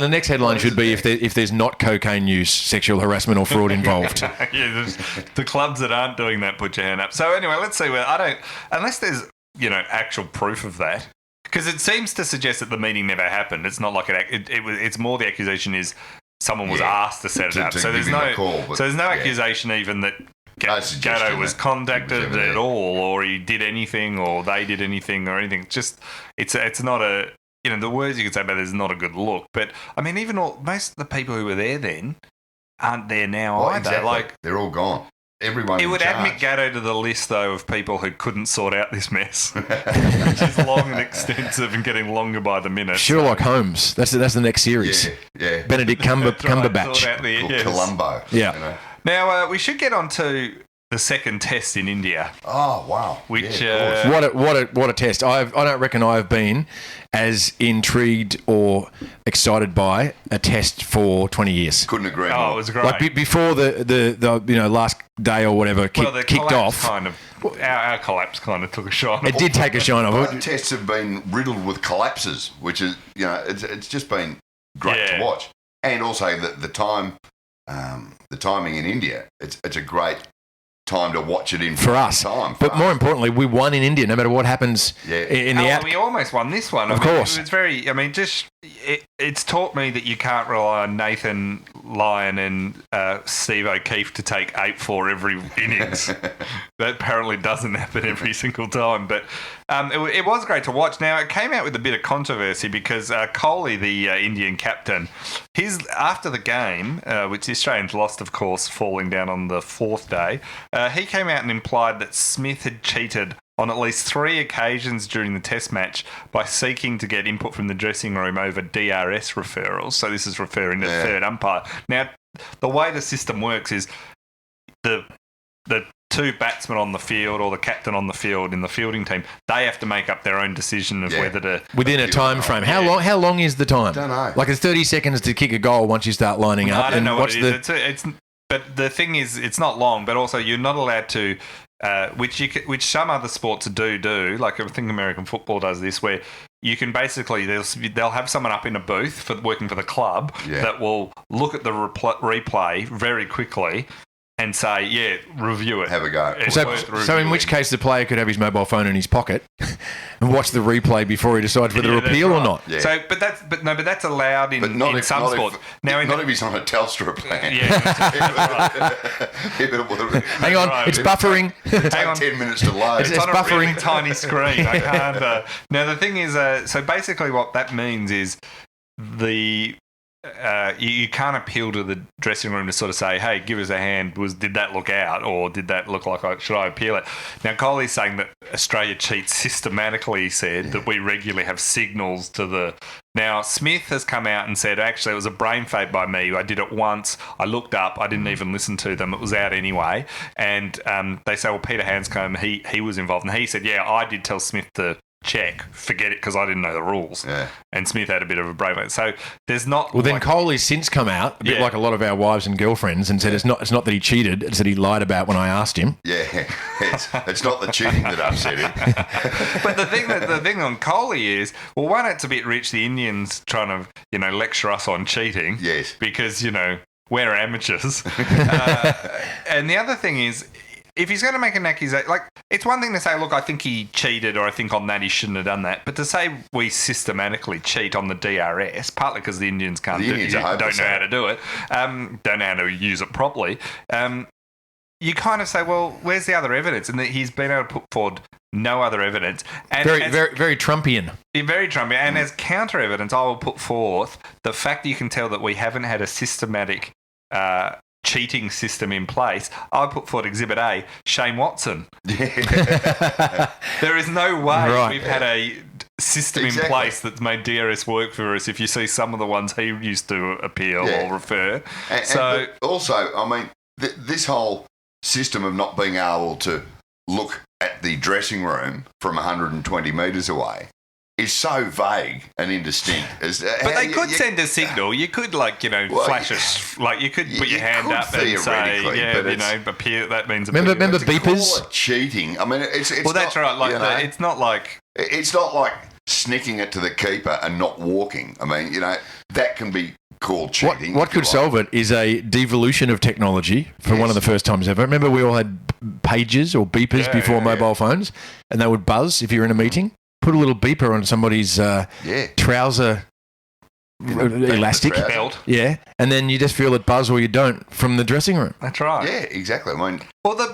next headline should be if there's not cocaine use, sexual harassment or fraud involved. The clubs that aren't doing that, put your hand up. So anyway, let's see unless there's actual proof of that, because it seems to suggest that the meeting never happened. It's not like it's more the accusation is someone was asked to set it up. So there's no accusation even that Gatto was contacted at all, or he did anything, or they did anything, or anything. Just it's not a. The words you could say about it is not a good look. But, I mean, even most of the people who were there then aren't there now either. Exactly. Like, they're all gone. Everyone it would add Mick Gatto to the list, though, of people who couldn't sort out this mess, which is long and extensive and getting longer by the minute. Sherlock Holmes. That's the next series. Yeah. Benedict Cumberbatch. Columbo. Yeah. Now, we should get on to the second test in India. Oh, wow. Which what a test. I don't reckon I've been as intrigued or excited by a test for 20 years. Couldn't agree more. Oh, it was great. Like before the last day or whatever kicked off. Our collapse kind of took a shine. It did take a shine off. Both tests have been riddled with collapses, which is it's just been great to watch. And also the timing in India. It's a great time to watch it in for us. But more importantly, we won in India, no matter what happens in the we almost won this one. Of course. It was very, it's taught me that you can't rely on Nathan Lyon and Steve O'Keefe to take 8-4 every innings. That apparently doesn't happen every single time. But it was great to watch. Now, it came out with a bit of controversy because Kohli, the Indian captain, after the game, which the Australians lost, of course, falling down on the fourth day, he came out and implied that Smith had cheated on at least 3 occasions during the test match by seeking to get input from the dressing room over DRS referrals. So this is referring to the third umpire. Now, the way the system works is the 2 batsmen on the field or the captain on the field in the fielding team, they have to make up their own decision of whether to... Within a time frame. How long is the time? Don't know. Like it's 30 seconds to kick a goal once you start lining up. I don't know what it is. But the thing is, it's not long, but also you're not allowed to... which some other sports do, like I think American football does this, where you can basically they'll have someone up in a booth working for the club that will look at the replay very quickly and say, review it. Have a go. So in which case the player could have his mobile phone in his pocket and watch the replay before he decides whether to appeal or not. Yeah. So, but that's allowed in some sports. Not if he's on a Telstra plan. Hang on, it's buffering. Hang on, 10 minutes to load. It's on buffering. A really tiny screen. I can't. Now the thing is, so basically what that means is you can't appeal to the dressing room to sort of say, hey, give us a hand. Did that look out? Or did that look like should I appeal it? Now, Kohli's saying that Australia cheats systematically, he said, that we regularly have signals to the... Now, Smith has come out and said, actually, it was a brain fake by me. I did it once. I looked up. I didn't even listen to them. It was out anyway. And they say, well, Peter Hanscombe, he was involved. And he said, I did tell Smith to check, forget it, because I didn't know the rules. Yeah. And Smith had a bit of a brave one. So there's not... Well, then Kohli's since come out, a bit like a lot of our wives and girlfriends, and said it's not that he cheated, it's that he lied about when I asked him. Yeah, it's not the cheating that upset him. But the thing on Kohli is, well, one, it's a bit rich, the Indians trying to, lecture us on cheating. Yes. Because, we're amateurs. And the other thing is, if he's going to make an accusation, it's one thing to say, look, I think he cheated, or I think on that he shouldn't have done that. But to say we systematically cheat on the DRS, partly because the Indians don't know how to do it, don't know how to use it properly, you kind of say, well, where's the other evidence? And that he's been able to put forward no other evidence. And Very Trumpian. Very Trumpian. And as counter evidence, I will put forth the fact that you can tell that we haven't had a systematic cheating system in place. I put forward Exhibit A, Shane Watson. There is no way we've had a system in place that's made DRS work for us if you see some of the ones he used to appeal or refer. And also, I mean, this whole system of not being able to look at the dressing room from 120 metres away is so vague and indistinct. But they could send a signal. You could, flash us. Like, you could put your hand up and say, appear. That means remember beepers? Call it cheating. I mean, it's well, that's not, right. It's not like snicking it to the keeper and not walking. I mean, that can be called cheating. What could solve it is a devolution of technology for one of the first times ever. Remember, we all had pagers or beepers before mobile phones, and they would buzz if you were in a meeting. Put a little beeper on somebody's trouser elastic belt. Yeah, and then you just feel it buzz or you don't from the dressing room. That's right. Yeah, exactly. I mean,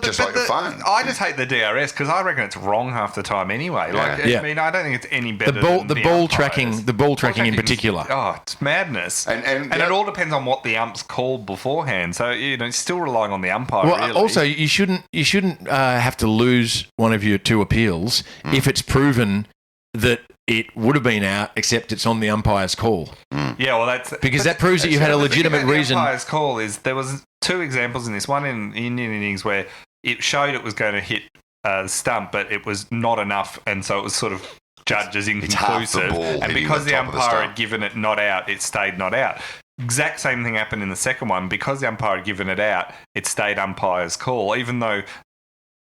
just like a phone. I just hate the DRS because I reckon it's wrong half the time anyway. I mean, I don't think it's any better. The ball tracking in particular. It's madness. And it all depends on what the ump's called beforehand. So it's still relying on the umpire. Well, really. Also you shouldn't have to lose one of your two appeals if it's proven that it would have been out, except it's on the umpire's call. Yeah, well, that's because that proves that you had a legitimate reason. The umpire's call is there was two examples in this. One in Indian innings where it showed it was going to hit the stump, but it was not enough, and so it was sort of judged as inconclusive. And because the umpire had given it not out, it stayed not out. Exact same thing happened in the second one. Because the umpire had given it out, it stayed umpire's call, even though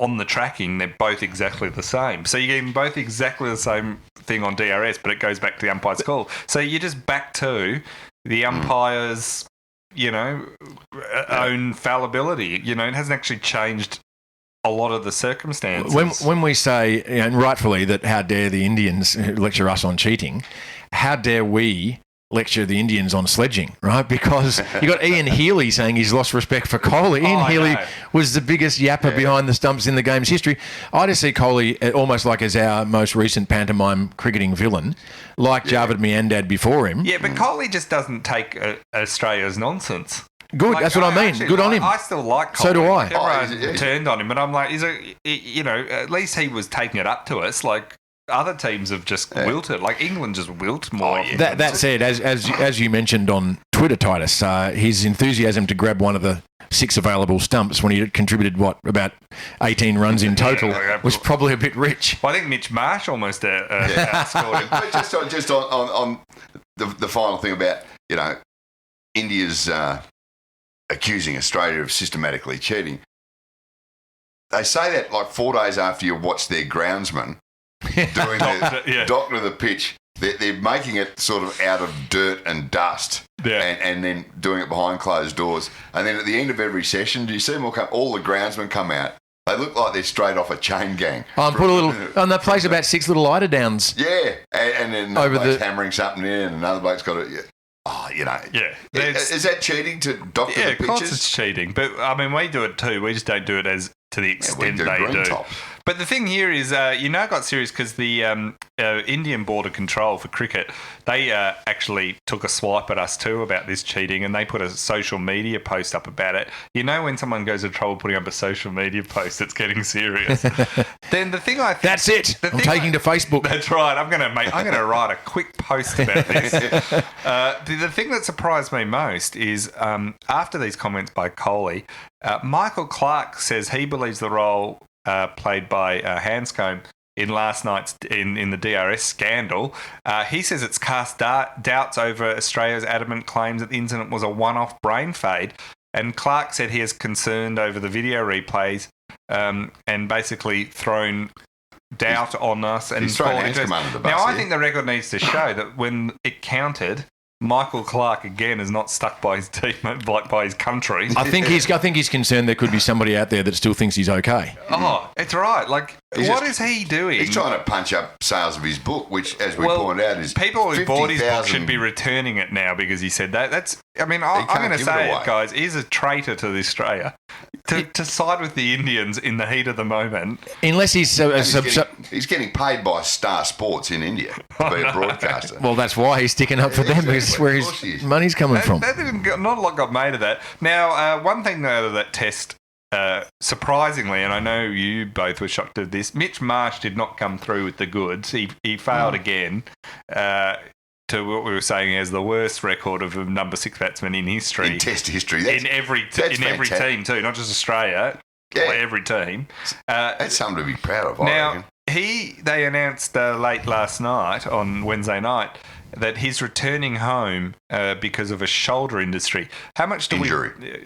on the tracking, they're both exactly the same. So you're getting both exactly the same thing on DRS, but it goes back to the umpire's call. So you're just back to the umpire's, own fallibility. It hasn't actually changed a lot of the circumstances. When we say, and rightfully, that how dare the Indians lecture us on cheating, how dare we lecture the Indians on sledging, right? Because you got Ian Healy saying he's lost respect for Kohli. Ian Healy was the biggest yapper behind the stumps in the game's history. I just see Kohli almost like as our most recent pantomime cricketing villain, like Javed Miandad before him. Yeah, but Kohli just doesn't take Australia's nonsense. Good, that's what I mean. Good on him. I still like Kohli. So do I. Everyone turned on him, but I'm like, at least he was taking it up to us. Like, other teams have just wilted. Like England just wilt more. That said, as you mentioned on Twitter, Titus, his enthusiasm to grab one of the 6 available stumps when he contributed about 18 runs in total was probably a bit rich. Well, I think Mitch Marsh almost outscored him. But just on the final thing about India's accusing Australia of systematically cheating. They say that like 4 days after you watch their groundsman doing the doctor of the pitch, they're making it sort of out of dirt and dust, and then doing it behind closed doors. And then at the end of every session, do you see them all the groundsmen come out? They look like they're straight off a chain gang. Put a little, and they place about 6 little eider downs. Yeah, and then another bloke's hammering something in, and another bloke's got it. Is that cheating to doctor the pitches? Yeah, of course it's cheating. But, I mean, we do it too. We just don't do it to the extent they do. Tops. But the thing here is, it got serious because the Indian Border Control for cricket, they actually took a swipe at us too about this cheating, and they put a social media post up about it. When someone goes to trouble putting up a social media post, it's getting serious. Then the thing that's it. I'm taking to Facebook. That's right. I'm going to write a quick post about this. The thing that surprised me most is after these comments by Kohli, Michael Clarke says he believes the role played by Hanscombe in last night's in the DRS scandal. He says it's cast doubts over Australia's adamant claims that the incident was a one-off brain fade. And Clarke said he is concerned over the video replays and basically thrown doubt on us. And he's thrown Hanscombe under the bus. Now, I think the record needs to show that when it counted, Michael Clarke again is not stuck by his team, like by his country. I think he's concerned there could be somebody out there that still thinks he's okay. Oh, it's right. Like What is he doing? He's trying to punch up sales of his book, which, as we point out, is people who bought his book 50,000. should be returning it now because he said that. I'm going to say it, guys. He's a traitor to Australia. To side with the Indians in the heat of the moment. Unless he's he's getting paid by Star Sports in India to be a broadcaster. Well, that's why he's sticking up for them, because where his money's coming from. Not a lot got made of that. Now, one thing out of that test, surprisingly, and I know you both were shocked at this, Mitch Marsh did not come through with the goods. He failed again. To what we were saying as the worst record of a number 6 batsman in history. In Test history. In every team too, not just Australia. Yeah. Every team. That's something to be proud of, I reckon. They announced late last night, on Wednesday night, that he's returning home because of a shoulder injury. How much do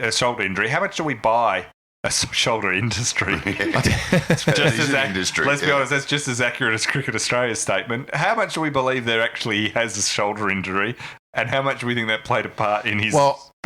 a shoulder injury. How much do we buy a shoulder industry? Let's be honest, that's just as accurate as Cricket Australia's statement. How much do we believe there actually has a shoulder injury, and how much do we think that played a part in his...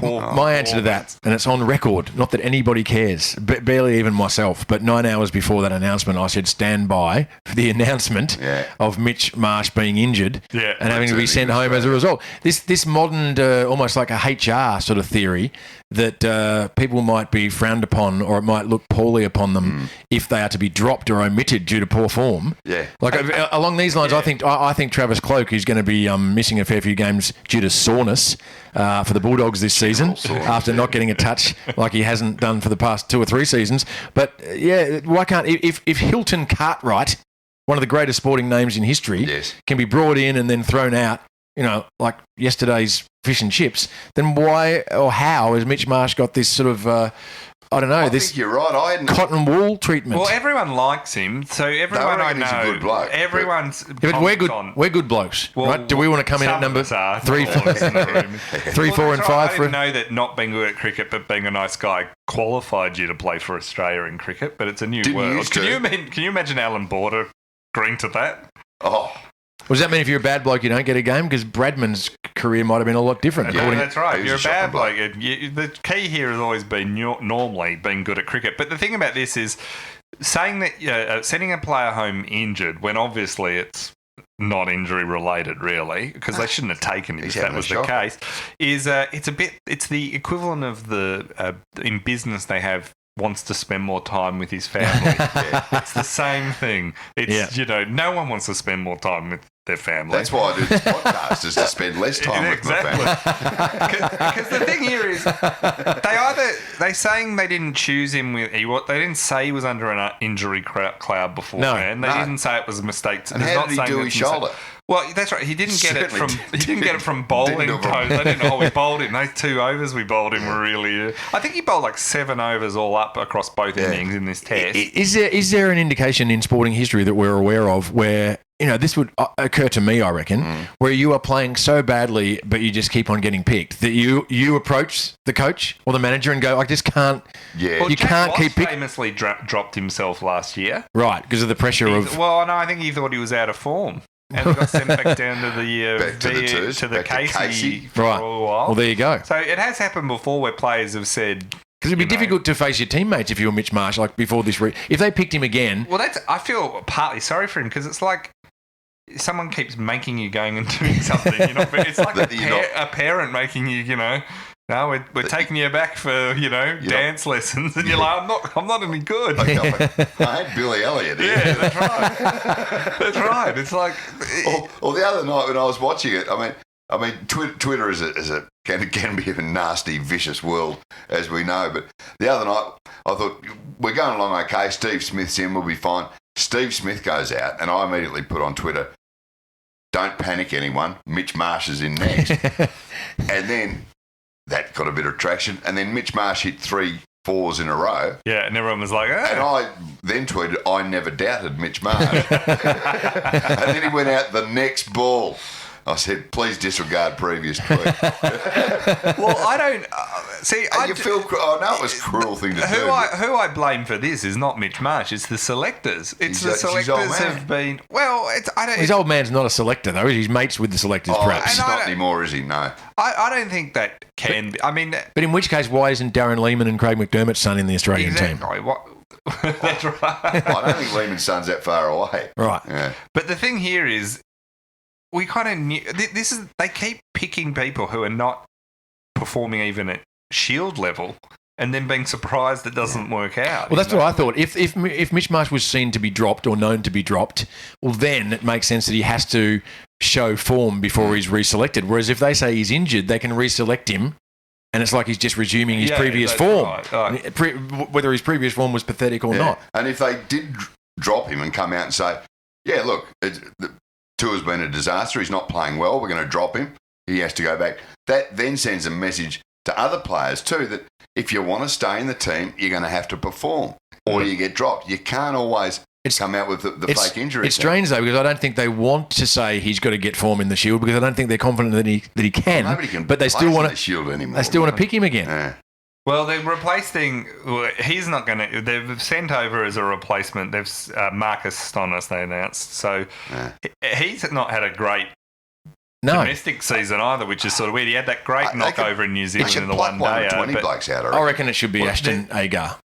My answer to that, and it's on record, not that anybody cares, barely even myself, but 9 hours before that announcement, I said stand by for the announcement of Mitch Marsh being injured and having to be sent home as a result. This modern, almost like a HR sort of theory that people might be frowned upon, or it might look poorly upon them if they are to be dropped or omitted due to poor form. Yeah. Like along these lines, I think Travis Cloke, who's going to be missing a fair few games due to soreness for the Bulldogs this season, after not getting a touch like he hasn't done for the past 2 or 3 seasons. But why can't if Hilton Cartwright, one of the greatest sporting names in history, can be brought in and then thrown out, like yesterday's fish and chips, then why or how has Mitch Marsh got this sort of I don't know. I think you're right. Cotton wool treatment. Well, everyone likes him, so everyone I know. He's a good bloke. Everyone's. But we're good blokes, right? Do we want to come in at number 3, 4, and 5? I didn't know that not being good at cricket but being a nice guy qualified you to play for Australia in cricket. But it's a new world. Can you imagine Alan Border agreeing to that? Oh. Does that mean if you're a bad bloke, you don't get a game? Because Bradman's career might have been a lot different. Yeah, that's right. If you're a bad bloke. The key here has always been normally being good at cricket. But the thing about this is saying that sending a player home injured when obviously it's not injury related, really, because they shouldn't have taken him if that was the case. Is it's the equivalent of the in business they have. Wants to spend more time with his family. It's the same thing. It's no one wants to spend more time with their family. That's why I do this podcast, is to spend less time with my family. Because the thing here is, they saying they didn't choose him they didn't say he was under an injury cloud beforehand. They didn't say it was a mistake. And how did he do his shoulder? Well, that's right. He didn't get it from bowling. We bowled him. Those 2 overs we bowled him were really. I think he bowled like 7 overs all up across both innings in this test. Is there an indication in sporting history that we're aware of where this would occur to me, I reckon, where you are playing so badly but you just keep on getting picked that you approach the coach or the manager and go, I just can't. Yeah. Well, you can't keep picking. Famously dropped himself last year. Right, because of the pressure of. Well, no, I think he thought he was out of form. And got sent back down to the Casey for a while. Well, there you go. So it has happened before where players have said... Because it'd be difficult to face your teammates if you were Mitch Marsh, like before this... if they picked him again... Well, I feel partly sorry for him because it's like someone keeps making you going and doing something. It's like a parent making you, no, we're taking you back for, dance lessons. And you're like, I'm not any good. I had Billy Elliot. Yeah, that's right. That's right. It's like... Or the other night when I was watching it, I mean, Twitter can be a nasty, vicious world, as we know. But the other night, I thought, we're going along okay. Steve Smith's in, we'll be fine. Steve Smith goes out, and I immediately put on Twitter, don't panic, anyone. Mitch Marsh is in next. And then... that got a bit of traction. And then Mitch Marsh hit 3 4s in a row. Yeah, and everyone was like, And I then tweeted, I never doubted Mitch Marsh. And then he went out the next ball. I said, please disregard previous tweet. Well, I don't... I know it was a cruel thing to do. Who I blame for this is not Mitch Marsh, it's the selectors. It's the selectors have been... Well, his old man's not a selector, though. He's mates with the selectors, perhaps. He's not anymore, is he? No. I don't think that can be... I mean... But in which case, why isn't Darren Lehman and Craig McDermott's son in the Australian team? That's right. I don't think Lehman's Son's that far away. Right. Yeah. But the thing here is, we kind of knew they keep picking people who are not performing even at Shield level, and then being surprised it doesn't work out. Well, that's what I thought. If Mitch Marsh was seen to be dropped or known to be dropped, well, then it makes sense that he has to show form before he's reselected. Whereas if they say he's injured, they can reselect him, and it's like he's just resuming his previous form, right. whether his previous form was pathetic or not. And if they did drop him and come out and say, yeah, look, the tour's been a disaster, he's not playing well, we're going to drop him, he has to go back, that then sends a message to other players too that if you want to stay in the team, you're going to have to perform or you get dropped. You can't always come out with the fake injury. It's strange though, because I don't think they want to say he's got to get form in the Shield, because I don't think they're confident that he can. Well, nobody can but they still want the Shield anymore. They still want to pick him again. Yeah. Well, they're replacing. He's not going to. They've sent over as a replacement. They've Marcus Stonis. They announced. So he's not had a great domestic season either, which is sort of weird. He had that great knockover in New Zealand in the one day. 20 blokes out. I reckon it should be Ashton Agar.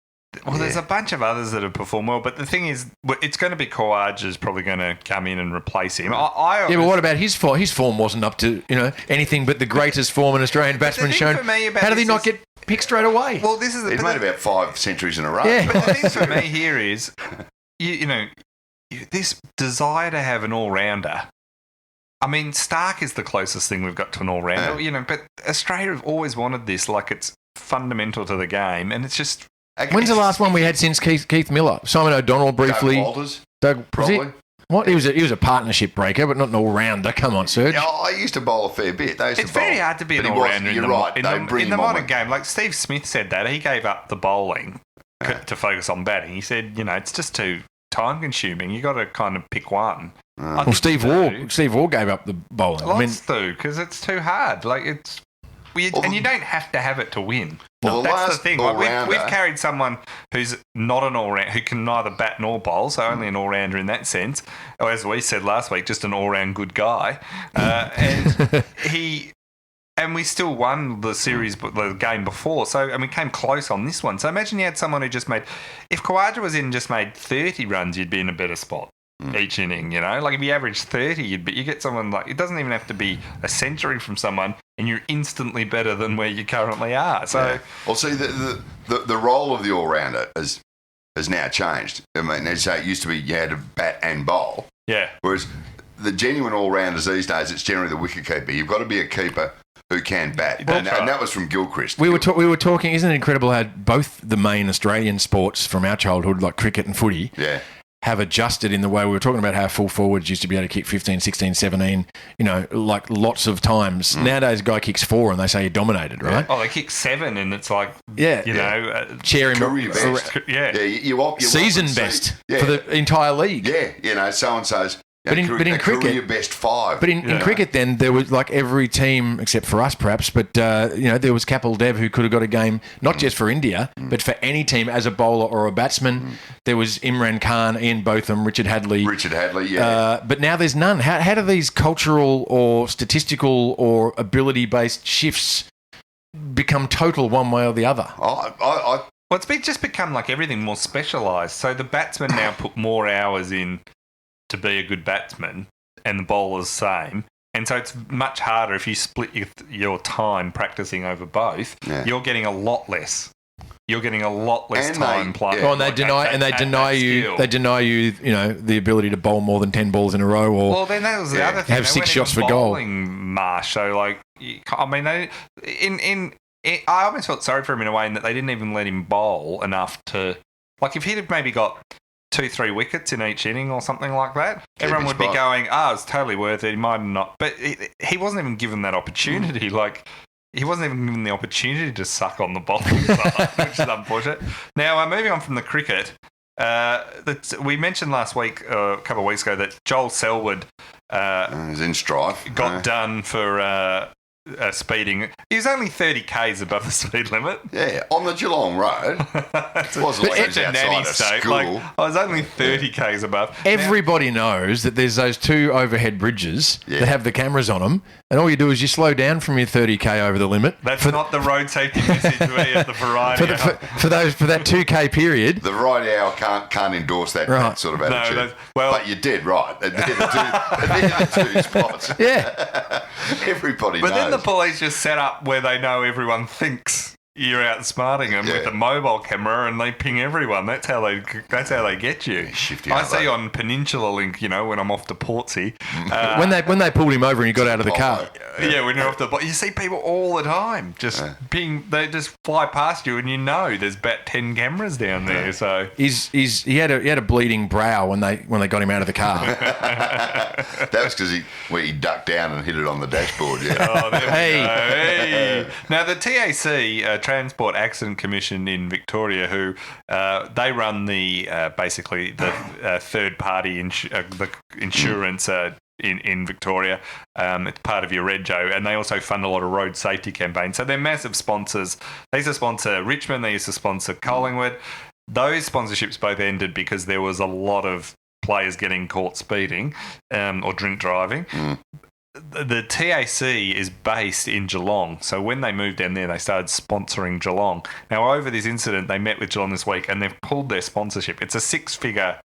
Well, there's a bunch of others that have performed well, but the thing is, it's going to be Khawaja's probably going to come in and replace him. But what about his form? His form wasn't up to anything but the greatest form an Australian batsman shown. How did he not get picked straight away? Well, this is he's made about 5 centuries in a row. Yeah. But the thing for me here is, this desire to have an all-rounder. I mean, Stark is the closest thing we've got to an all-rounder, but Australia have always wanted this, like it's fundamental to the game, and it's just. When's the last one we had since Keith Miller? Simon O'Donnell briefly. Doug Walters. Probably. What? He was a partnership breaker, but not an all-rounder. Come on, Serge. Yeah, I used to bowl a fair bit. It's very hard to be an all-rounder in the modern game. Like Steve Smith said that. He gave up the bowling to focus on batting. He said, it's just too time-consuming. You got to kind of pick one. Well, Steve Waugh gave up the bowling. Lots do, because it's too hard. Like and you don't have to have it to win. Well, that's the thing. Like we've carried someone who's not an all-round, who can neither bat nor bowl, so only an all-rounder in that sense. Or as we said last week, just an all-round good guy. And we still won the series, the game before. And we came close on this one. So imagine you had someone who just made. If Khawaja was in and just made 30 runs, you'd be in a better spot. Each inning, like if you average 30, you get someone like, it doesn't even have to be a century from someone, and you're instantly better than where you currently are. So, well, see, the role of the all rounder has now changed. I mean, as it used to be, you had to bat and bowl. Yeah. Whereas the genuine all rounders these days, it's generally the wicket keeper. You've got to be a keeper who can bat, and that was from Gilchrist. We were talking. Isn't it incredible how both the main Australian sports from our childhood, like cricket and footy, have adjusted in the way we were talking about how full forwards used to be able to kick 15, 16, 17, like lots of times. Nowadays, a guy kicks 4 and they say he dominated, right? Oh, they kick 7 and it's like, chair him. Career best. You season best for the entire league. Yeah, so-and-so's. But in cricket, career best 5. But in cricket, then there was like every team except for us, perhaps. But there was Kapil Dev who could have got a game not just for India, but for any team as a bowler or a batsman. There was Imran Khan, Ian Botham, Richard Hadley. But now there's none. How do these cultural or statistical or ability-based shifts become total one way or the other? Well, it's just become like everything more specialised. So the batsmen now put more hours in to be a good batsman, and the bowler's same. And so it's much harder if you split your time practicing over both. Yeah. You're getting a lot less. You're getting a lot less time playing. Oh, and they deny you the ability to bowl more than 10 balls in a row, or well, then that was the other thing. Have 6 shots for goal. Marsh. So like, I mean, I almost felt sorry for him in a way in that they didn't even let him bowl enough to, like, if he'd have maybe got 2-3 wickets in each inning or something like that, everyone would be going, it's totally worth it. He might not. But he wasn't even given that opportunity. Like, he wasn't even given the opportunity to suck on the bowling side, which is unfortunate. Now, moving on from the cricket, we mentioned last week, a couple of weeks ago, that Joel Selwood is in strife. Got done for speeding. He was only 30 k's above the speed limit. Yeah, on the Geelong Road. It wasn't like it was It's a outside nanny of state. school. Like, I was only 30 k's above. Everybody knows that there's those two overhead bridges that have the cameras on them, and all you do is you slow down from your 30k over the limit. That's not the road safety message we at the Variety. For that 2k period. The Variety Hour can't endorse that sort of attitude. But you did right. They're the two spots. Yeah. Everybody But knows. then the police just set up where they know everyone thinks you're outsmarting them with the mobile camera, and they ping everyone. That's how they get you. I see on Peninsula Link, when I'm off to Portsea. When they pulled him over and he got out of the car. Yeah, when you're off the you see people all the time just they just fly past you, and there's about 10 cameras down there. So he had a bleeding brow when they got him out of the car. That was because he ducked down and hit it on the dashboard. Yeah. Oh, there we go. Hey. Now the TAC, Transport Accident Commission in Victoria, who they run the basically the third party insurance in Victoria. It's part of your Rego, and they also fund a lot of road safety campaigns. So they're massive sponsors. They used to sponsor Richmond. They used to sponsor Collingwood. Those sponsorships both ended because there was a lot of players getting caught speeding or drink driving. The TAC is based in Geelong, so when they moved down there, they started sponsoring Geelong. Now, over this incident, they met with Geelong this week, and they've pulled their sponsorship. It's a 6-figure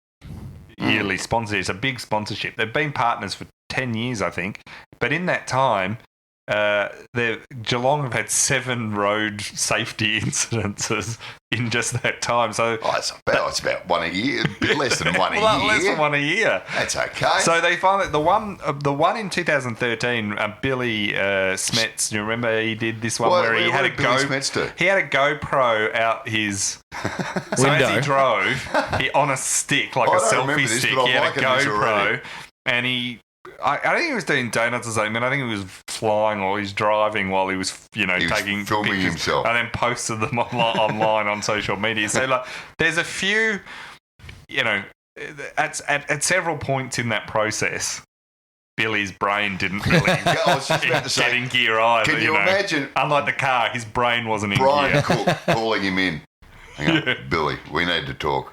yearly sponsorship. It's a big sponsorship. They've been partners for 10 years, I think. But in that time, Geelong have had 7 road safety incidences in just that time. So it's about one a year, a bit less than one a year. Less than one a year. That's okay. So they find that the one in 2013, Billy Smets. Do you remember he did this one where he had a GoPro out his. So as he drove, on a stick, like a selfie stick, he had a GoPro, and I think he was doing donuts or something. I think he was flying or he's driving while he was, taking filming pictures himself, and then posted them online on social media. So there's a few, at several points in that process, Billy's brain didn't really get in gear either. Can you imagine? Unlike the car, his brain wasn't in Brian gear. Cook calling him in. Hang on, Billy, we need to talk.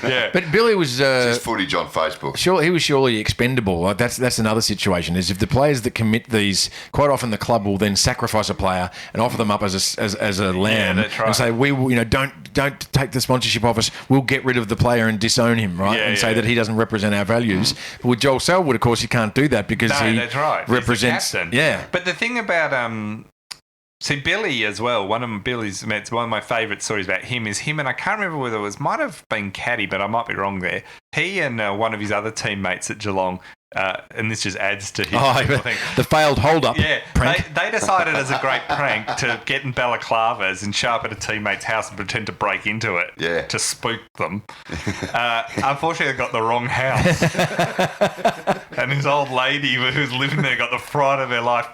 Yeah, but Billy was just footage on Facebook. Sure, he was surely expendable. Like that's another situation. Is if the players that commit these, quite often the club will then sacrifice a player and offer them up as a lamb, and say we will, don't take the sponsorship off us. We'll get rid of the player and disown him, right? And say that he doesn't represent our values. But with Joel Selwood, of course, you can't do that because he represents. Yeah, but the thing about see, Billy as well, one of my favourite stories about him is him, and I can't remember whether might have been Caddy, but I might be wrong there. He and one of his other teammates at Geelong, and this just adds to his thing. The failed hold-up prank. They decided as a great prank to get in balaclavas and show up at a teammate's house and pretend to break into it to spook them. Unfortunately, they got the wrong house. And his old lady who's living there got the fright of her life,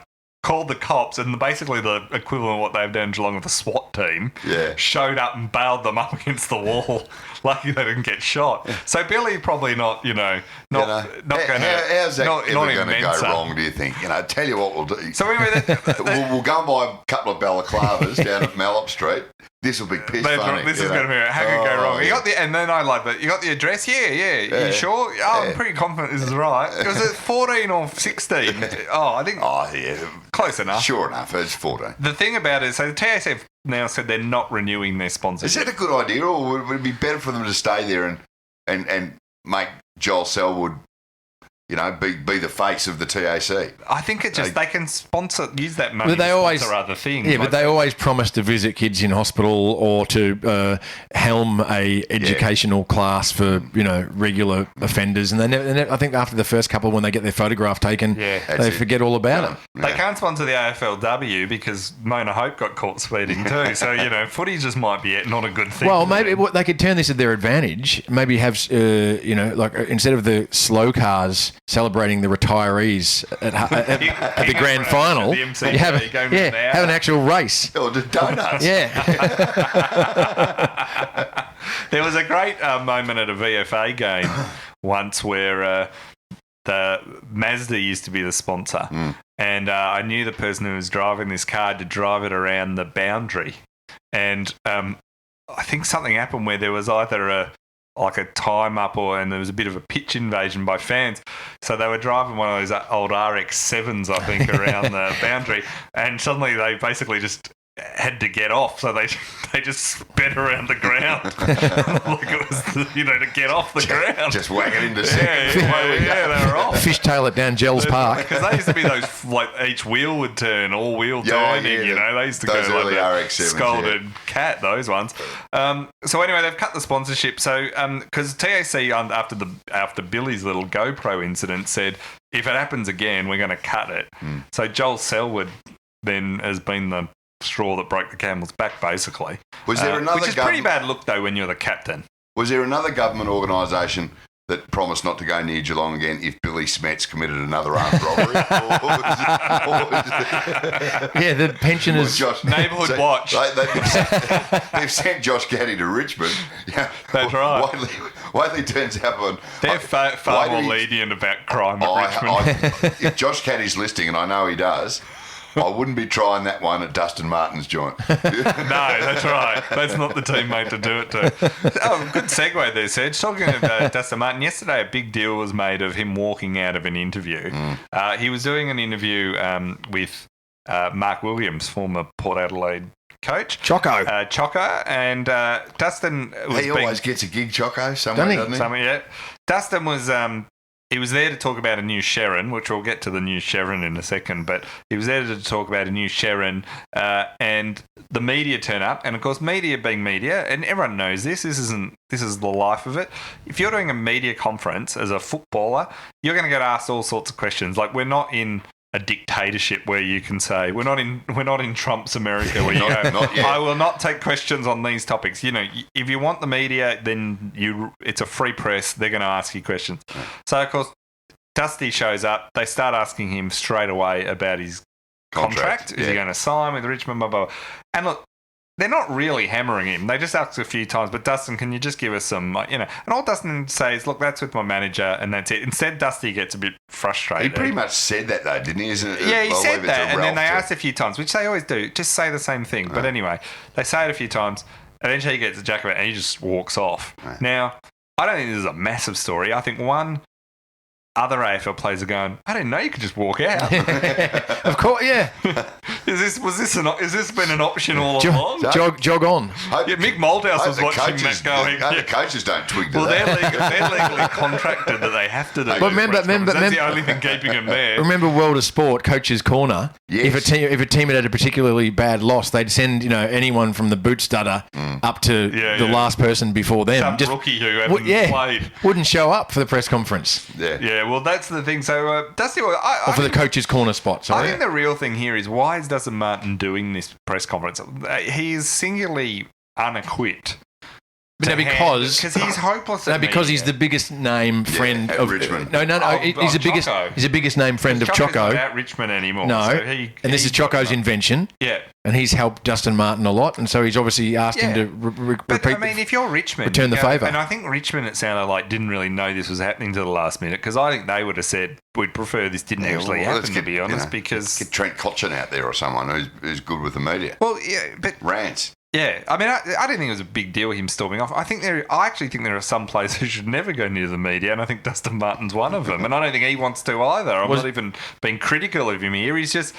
called the cops, and basically the equivalent of what they've done in Geelong with the SWAT team, showed up and bailed them up against the wall. Lucky they didn't get shot. So Billy probably not going to... How's that ever going to go wrong, do you think? Tell you what we'll do. So anyway, we'll go and buy a couple of balaclavas down at Mallop Street. This will be piss funny. This is going to be... How can it go wrong? Yeah. And then I like that. You got the address? Yeah. You sure? Oh, I'm pretty confident this is right. Was it 14 or 16? I think... Oh, yeah. Close enough. Sure enough, it's 14. The thing about it is, so the TASF now said they're not renewing their sponsorship. Is that a good idea, or would it be better for them to stay there and make Joel Selwood, be the face of the TAC? I think it's just they can use that money to sponsor other things. Yeah, but they always promise to visit kids in hospital or to helm a educational class for regular offenders, and they never, I think after the first couple, when they get their photograph taken, they forget all about it. They can't sponsor the AFLW because Mona Hope got caught speeding too. So footy just might be not a good thing. Well, maybe they could turn this to their advantage. Maybe have like instead of the slow cars celebrating the retirees at the grand final, you have an actual race. Or the donuts. There was a great moment at a VFA game once where the Mazda used to be the sponsor, and I knew the person who was driving this car to drive it around the boundary. And I think something happened where there was either a time up and there was a bit of a pitch invasion by fans. So they were driving one of those old RX-7s, I think, around the boundary, and suddenly they basically just had to get off, so they just sped around the ground like it was, to get off the ground. Just whack it into second. Yeah, they were off. Fishtail it down Gels Park. Because they used to be those, like, each wheel would turn, all-wheel timing, they used to go early like RX-7s, a scalded cat, those ones. So anyway, they've cut the sponsorship. So, because TAC, after Billy's little GoPro incident, said, if it happens again, we're going to cut it. So Joel Selwood then has been the straw that broke the camel's back, basically. Was there another which is pretty bad look, though, when you're the captain. Was there another government organisation that promised not to go near Geelong again if Billy Smets committed another armed robbery? Yeah, the pensioners. Neighbourhood Watch. They've sent Josh Caddy to Richmond. Yeah, that's right. Whately turns up on... They're far more lenient about crime at Richmond. If Josh Caddy's listening, and I know he does... I wouldn't be trying that one at Dustin Martin's joint. No, that's right. That's not the teammate to do it to. Oh, good segue there, Serge. Talking about Dustin Martin, yesterday a big deal was made of him walking out of an interview. He was doing an interview with Mark Williams, former Port Adelaide coach. Choco. And Dustin was... He always gets a gig, Choco, somewhere, doesn't he? Somewhere, yeah. Dustin was... he was there to talk about a new Sharon, which we'll get to the new Sharon in a second, but he was there to talk about a new Sharon, and the media turn up, and of course media being media, and everyone knows this is the life of it. If you're doing a media conference as a footballer, you're going to get asked all sorts of questions. Like, we're not in a dictatorship where you can say, we're not in Trump's America where you go, I will not take questions on these topics. If you want the media, then it's a free press. They're going to ask you questions. So, of course, Dusty shows up. They start asking him straight away about his contract. Is he going to sign with Richmond? Blah, blah, blah. And look, they're not really hammering him. They just ask a few times, but Dustin, can you just give us some, And all Dustin says, look, that's with my manager, and that's it. Instead, Dusty gets a bit frustrated. He pretty much said that, though, didn't he? Yeah, he said that, and then they asked a few times, which they always do, just say the same thing. But anyway, they say it a few times, and then he gets a jack of it, and he just walks off. Now, I don't think this is a massive story. I think other AFL players are going, I didn't know you could just walk out. Of course, yeah. Has this been an option all along? Jog on. Yeah, Mick Malthouse was watching that going. The coaches don't twig to well, that. they're legally contracted that they have to do. But remember, that's the only thing keeping them there. Remember World of Sport, Coach's Corner. Yes. If a team had a particularly bad loss, they'd send anyone from the boot stutter up to the last person before them. Some rookie who hasn't played. Wouldn't show up for the press conference. Yeah. Well, that's the thing. So, Dusty... Or for the Coach's Corner spot, sorry. I think the real thing here is, why is Dustin Martin doing this press conference? He is singularly unequipped. Because he's hopeless. Because he's the biggest name friend of Richmond. No. He's the biggest name friend of Choco. Not about Richmond anymore. No, so this is Choco's invention. Yeah, and he's helped Dustin Martin a lot, and so he's obviously asked him to repeat. But I mean, if you're Richmond, return the favour. And I think Richmond, it sounded like, didn't really know this was happening to the last minute, because I think they would have said we'd prefer this didn't actually happen. To be honest, because get Trent Cotchin out there or someone who's good with the media. Well, yeah, but rants. Yeah, I mean, I don't think it was a big deal him storming off. I actually think there are some players who should never go near the media, and I think Dustin Martin's one of them. And I don't think he wants to either. I'm not even being critical of him here. He's just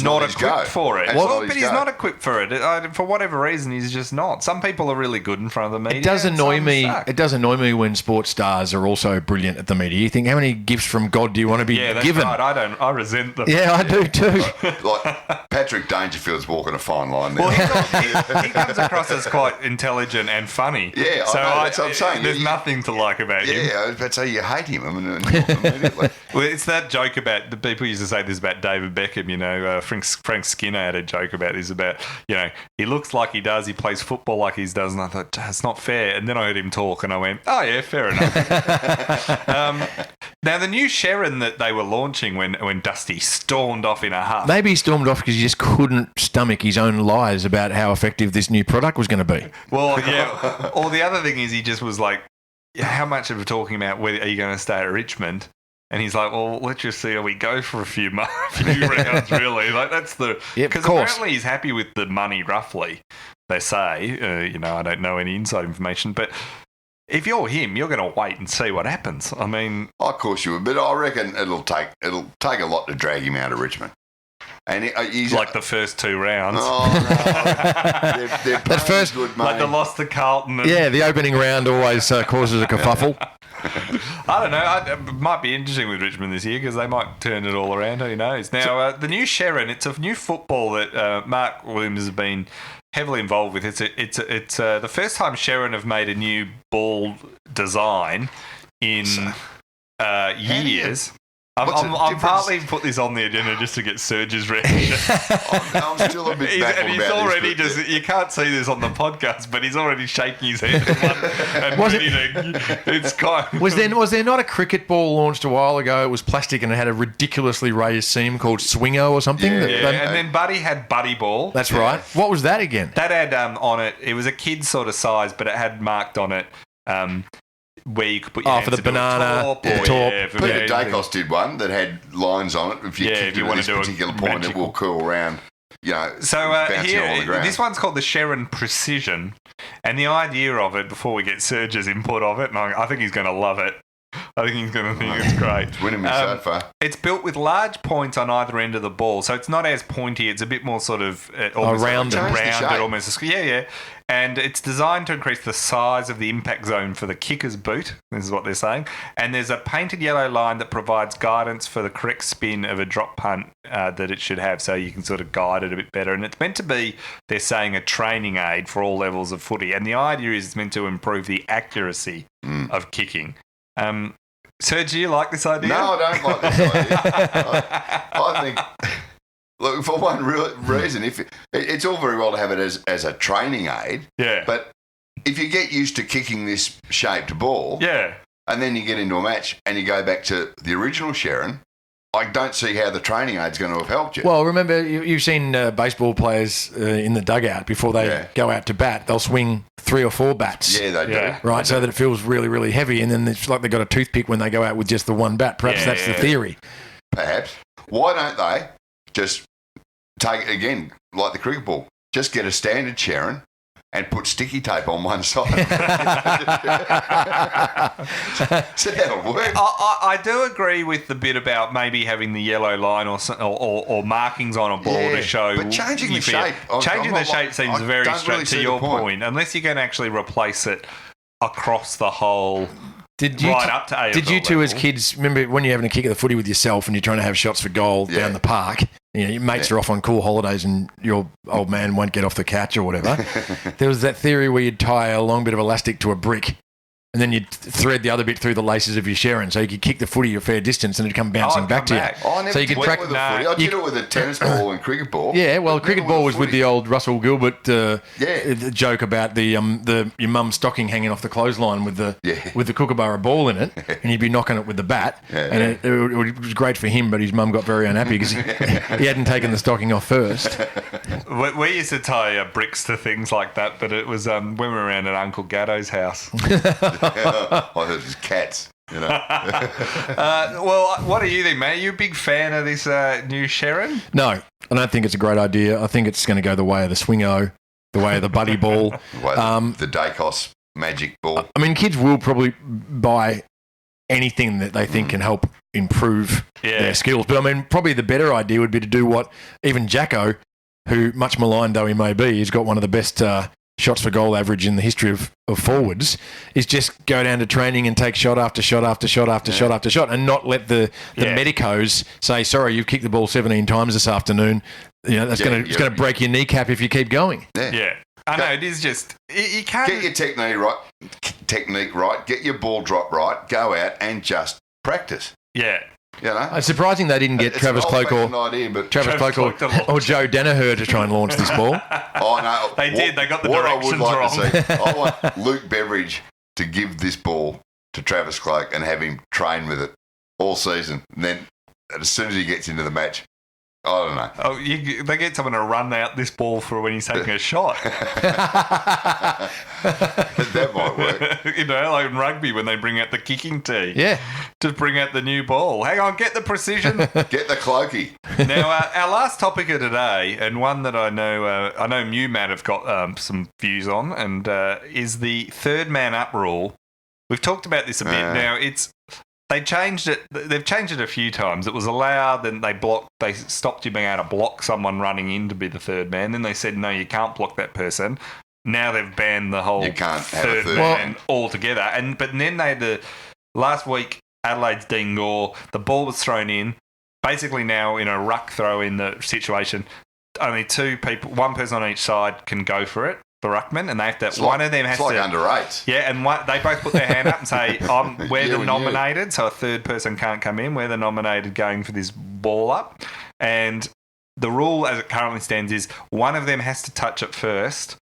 not equipped for it. But he's not equipped for it. For whatever reason, he's just not. Some people are really good in front of the media. It does annoy me. It does annoy me when sports stars are also brilliant at the media. You think, how many gifts from God do you want to be given? Right. I resent them. Yeah, I do too. Like Patrick Dangerfield's walking a fine line there. Well, he comes across as quite intelligent and funny. Yeah, so that's what I'm saying. There's nothing to like about him. Yeah, I was about to say you hate him. Immediately. Well, it's that joke about the people used to say this about David Beckham. Frank Skinner had a joke about this about he looks like he does, he plays football like he does, and I thought it's not fair. And then I heard him talk, and I went, oh yeah, fair enough. Now the new Sharon that they were launching when Dusty stormed off in a huff. Maybe he stormed off because he just couldn't stomach his own lies about how effective this new product was going to be. Well, yeah. Or the other thing is he just was like, how much of talking about whether are you going to stay at Richmond? And he's like, well, let's just see how we go for a few rounds, really. Like, that's the... Yep, Because of course. apparently he's happy with the money, roughly, they say. I don't know any inside information, but if you're him, you're going to wait and see what happens. I mean... Of course you would, but I reckon it'll take a lot to drag him out of Richmond. And he's like the first 2 rounds. Oh, no. they're That first- good, mate. Like the loss to Carlton. And, Yeah, the opening round always causes a kerfuffle. I don't know. It might be interesting with Richmond this year because they might turn it all around. Who knows? Now, the new Sherrin, it's a new football that Mark Williams has been heavily involved with. It's the first time Sherrin have made a new ball design in years. I'm partly put this on the agenda just to get Serge's reaction. I'm still a bit baffled and he's about already this, you can't see this on the podcast, but he's already shaking his head and ready to. It's kind. Was there not a cricket ball launched a while ago? It was plastic and it had a ridiculously raised seam called Swingo or something. Yeah, And then Buddy had Buddy Ball. That's right. What was that again? That had on it. It was a kid sort of size, but it had marked on it. Where you could put your hands for the to do a banana, top yeah. or, Top. yeah, for Peter anything. Dacos did one that had lines on it. If you kick if it you at wanna this do a particular point, it magical- will curl around. So bouncing all on the here, ground. this one's called the Sherrin Precision, and the idea of it, before we get Serge's input of it, and I think he's going to love it. I think he's going to think it's great. It's winning me so far. It's built with large points on either end of the ball, so it's not as pointy. It's a bit more sort of almost rounded. Change the shape. almost. Yeah. And it's designed to increase the size of the impact zone for the kicker's boot. This is what they're saying. And there's a painted yellow line that provides guidance for the correct spin of a drop punt that it should have, so you can sort of guide it a bit better. And it's meant to be, they're saying, a training aid for all levels of footy. And the idea is it's meant to improve the accuracy of kicking. Serge, do you like this idea? No, I don't like this idea. I think, look, for one reason, it's all very well to have it as a training aid, Yeah. but if you get used to kicking this shaped ball, Yeah. and then you get into a match and you go back to the original Sherrin, I don't see how the training aid's going to have helped you. Well, remember, you've seen baseball players in the dugout before they Yeah. go out to bat. They'll swing 3 or 4 bats. Yeah, they Yeah. do. Right, so that it feels really, really heavy, and then it's like they've got a toothpick when they go out with just the one bat. Perhaps Yeah, that's the yeah. theory. Perhaps. Why don't they just take it again, like the cricket ball, just get a standard Sherrin and put sticky tape on one side? So that'll work. I do agree with the bit about maybe having the yellow line or markings on a ball Yeah, to show. but changing the you feel- shape, Changing I'm the not shape like- seems I very don't straight really to see the your point. point, unless you can actually replace it across the whole. Did you Right up to AFL Did you two as level. kids remember when you're having a kick at the footy with yourself and you're trying to have shots for goal Yeah. down the park? You know, your mates are off on cool holidays and your old man won't get off the couch or whatever. There was that theory where you'd tie a long bit of elastic to a brick and then you'd thread the other bit through the laces of your Sherrin so you could kick the footy a fair distance and it'd come bouncing it'd back come to back. you. I never So you did could that track- with a Nah. footy. I did it with a tennis ball and cricket ball. Yeah, well, the but cricket never ball was with footy. the old Russell Gilbert Yeah. joke about the your mum's stocking hanging off the clothesline with the Yeah. with the Kookaburra ball in it, and he'd be knocking it with the bat. Yeah. And it was great for him, but his mum got very unhappy because he hadn't taken the stocking off first. We used to tie bricks to things like that, but it was when we were around at Uncle Gatto's house. I thought it was cats. You know. Well, what do you think, mate? Are you a big fan of this new Sherrin? No, I don't think it's a great idea. I think it's going to go the way of the Swingo, the way of the Buddy Ball. The Dacos magic ball. I mean, kids will probably buy anything that they think can help improve their skills. But I mean, probably the better idea would be to do what even Jacko, who much maligned though he may be, he's got one of the best shots for goal average in the history of forwards, is just go down to training and take shot after shot after shot after shot after shot and not let the medicos say, sorry, you've kicked the ball 17 times this afternoon. You know, it's going to break your kneecap if you keep going. Yeah. I know, it is just... You can't... Get your technique right. Get your ball drop right. Go out and just practice. Yeah. You know? It's surprising they didn't get It's Travis an Cloak old-fashioned idea, but Travis Cloak or Joe Danaher to try and launch this ball. Oh, no. They did. They got the what directions I would like wrong. to see, I want Luke Beveridge to give this ball to Travis Cloak and have him train with it all season. And then as soon as he gets into the match, I don't know. Oh, they get someone to run out this ball for when he's taking a shot. That might work. Like in rugby when they bring out the kicking tee. Yeah. To bring out the new ball. Hang on, get the precision. Get the cloaky. Now, our last topic of today, and one that I know you, Matt, have got some views on, and is the third man up rule. We've talked about this a bit. Now, they changed it. They've changed it a few times. It was allowed, then they stopped you being able to block someone running in to be the third man. Then they said, no, you can't block that person. Now they've banned the whole third man altogether. But then last week, Adelaide's Dean Gore, the ball was thrown in. Basically now in a ruck throw in the situation, only two people, one person on each side can go for it. The ruckman, and they have to. One of them has to. It's like under eight. Yeah, and they both put their hand up and say, "We're the nominated," so a third person can't come in. We're the nominated going for this ball up, and the rule as it currently stands is one of them has to touch it first,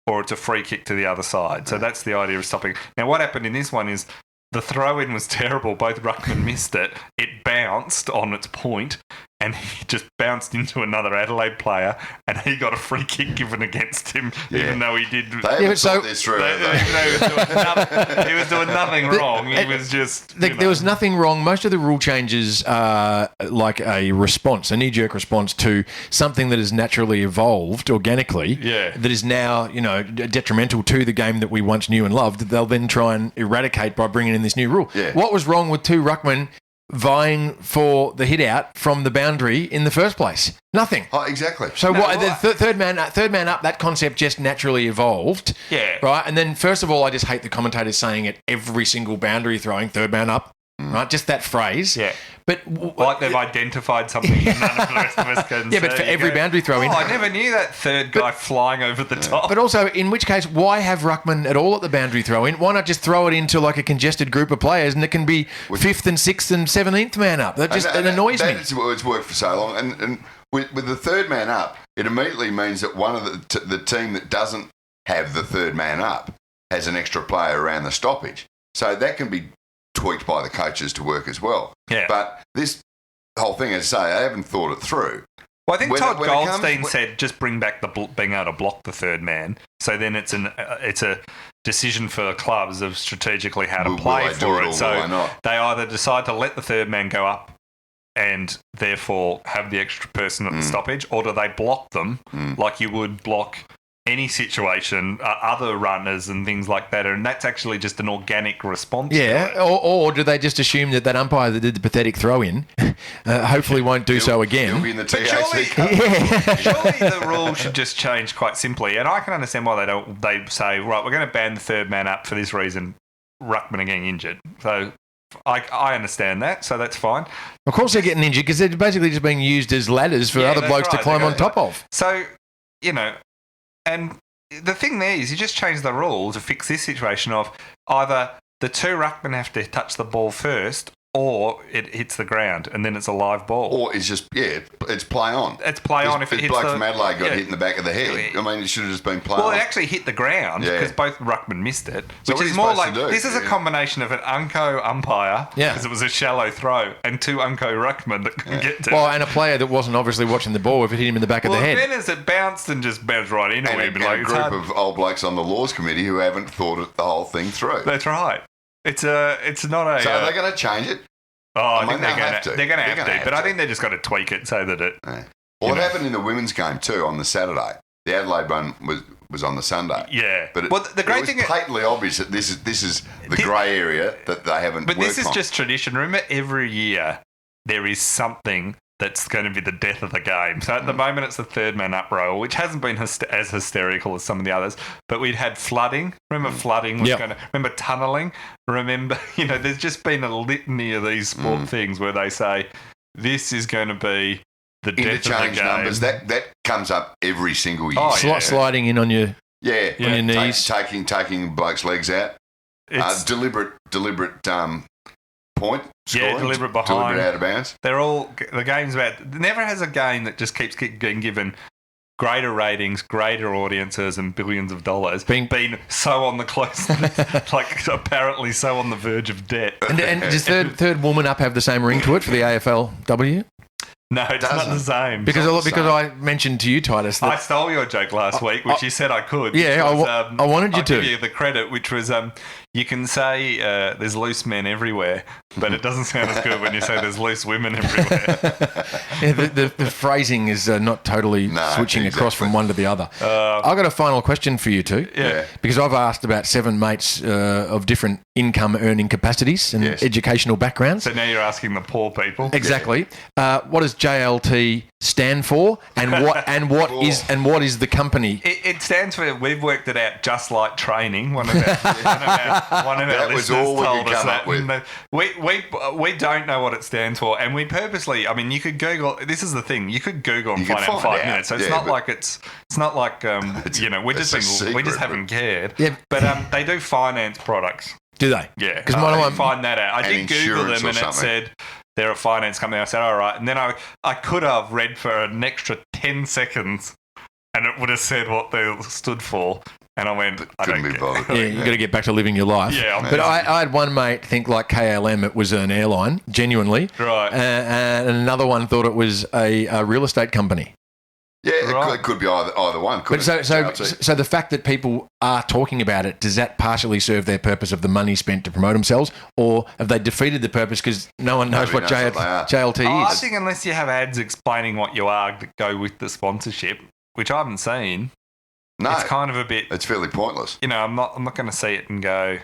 or it's a free kick to the other side. So that's the idea of stopping. Now, what happened in this one is the throw-in was terrible. Both ruckmen missed it. It bounced on its point, and he just bounced into another Adelaide player, and he got a free kick given against him, even though he did. They haven't thought this through. He was doing nothing wrong. He was just. There was nothing wrong. Most of the rule changes are like a response, a knee-jerk response to something that has naturally evolved organically. Yeah. That is now, detrimental to the game that we once knew and loved. That they'll then try and eradicate by bringing in this new rule. Yeah. What was wrong with two ruckmen vying for the hit out from the boundary in the first place? Nothing. Oh, exactly. So the third man up, that concept just naturally evolved. Yeah. Right. And then first of all, I just hate the commentators saying it every single boundary throwing, third man up. Right. Just that phrase. Yeah. But like they've identified something that none of the rest of us can Yeah, but for every boundary throw in. I never knew that third guy flying over the top. But also, in which case, why have ruckman at all at the boundary throw in? Why not just throw it into like a congested group of players and it can be 5th and 6th and 17th man up? That just annoys me. It's worked for so long. And with the third man up, it immediately means that one of the team that doesn't have the third man up has an extra player around the stoppage. So that can be tweaked by the coaches to work as well. Yeah. But this whole thing, as I say, I haven't thought it through. Well, I think Todd Goldstein said just bring back being able to block the third man. So then it's a decision for clubs of strategically how to play for it. So they either decide to let the third man go up and therefore have the extra person at the stoppage, or do they block them like you would block any situation, other runners and things like that, and that's actually just an organic response. Yeah, or do they just assume that umpire that did the pathetic throw-in hopefully won't do so again? He'll be in the TAC Surely the rule should just change quite simply, and I can understand why they say, right, we're going to ban the third man up for this reason, ruckmen are getting injured. So I understand that, so that's fine. Of course they're getting injured because they're basically just being used as ladders for other blokes to climb on top of. So, and the thing there is you just change the rule to fix this situation of either the two ruckmen have to touch the ball first or it hits the ground and then it's a live ball. Or it's just, it's play on. It's play on if it hits the... bloke from Adelaide got hit in the back of the head. I mean, it should have just been play on. Well, it actually hit the ground because both ruckmen missed it, which is more like... This is a combination of an unco umpire, because it was a shallow throw, and two unco ruckmen that couldn't get to it. Well, and a player that wasn't obviously watching the ball if it hit him in the back of the head. Well, then as it bounced and just bounced right into him. And a group of old blokes on the laws committee who haven't thought the whole thing through. That's right. It's not a... So are they going to change it? Oh, I think they're going to have to. But I think they're just going to tweak it so that it... Yeah. Well, it happened in the women's game too on the Saturday. The Adelaide one was on the Sunday. Yeah. But the great thing is patently obvious that this is the grey area that they haven't worked on. But this is just tradition. Remember, every year there is something that's going to be the death of the game. So at the moment it's the third man up roll, which hasn't been as hysterical as some of the others. But we'd had flooding. Remember flooding was going to... Remember tunnelling. Remember, there's just been a litany of these sport things where they say, this is going to be the death of the game. Numbers, that comes up every single year. Oh, sliding in on your... Yeah. On your knees. Taking blokes' legs out. It's deliberate point scoring. Yeah, deliberate behind. Deliberate out of bounds. They're all... The game's about... Never has a game that just keeps getting given greater ratings, greater audiences and billions of dollars been so on the close... like, apparently so on the verge of debt. And does third woman up have the same ring to it for the AFLW? No, it's not the same. Because I mentioned to you, Titus, that I stole your joke last week, which you said I could. Yeah, I wanted you to. I'll give you the credit, which was you can say there's loose men everywhere, but it doesn't sound as good when you say there's loose women everywhere. Yeah, the phrasing is not totally switching across from one to the other. I've got a final question for you two. Yeah. Because I've asked about 7 mates of different income earning capacities and educational backgrounds. So now you're asking the poor people. Exactly. What does JLT stand for, and what is the company? It stands for, we've worked it out, just like training. One of our listeners told us that. We don't know what it stands for, and we purposely. I mean, you could Google. This is the thing. You could Google and find out in 5 minutes. So it's not like we just haven't cared. Yeah. But they do finance products. Do they? Yeah. Because I find that out. I did Google them, and it said they're a finance company. I said, all right. And then I could have read for an extra 10 seconds, and it would have said what they stood for. And I went, I don't be bothered. Yeah, you got to get back to living your life. Yeah, but I had one mate think like KLM, it was an airline, genuinely. Right. And another one thought it was a real estate company. Yeah, it could be either one. But so the fact that people are talking about it, does that partially serve their purpose of the money spent to promote themselves, or have they defeated the purpose because no one knows what JLT is? I think unless you have ads explaining what you are that go with the sponsorship, which I haven't seen, it's kind of a bit. It's fairly pointless. I'm not going to see it and go,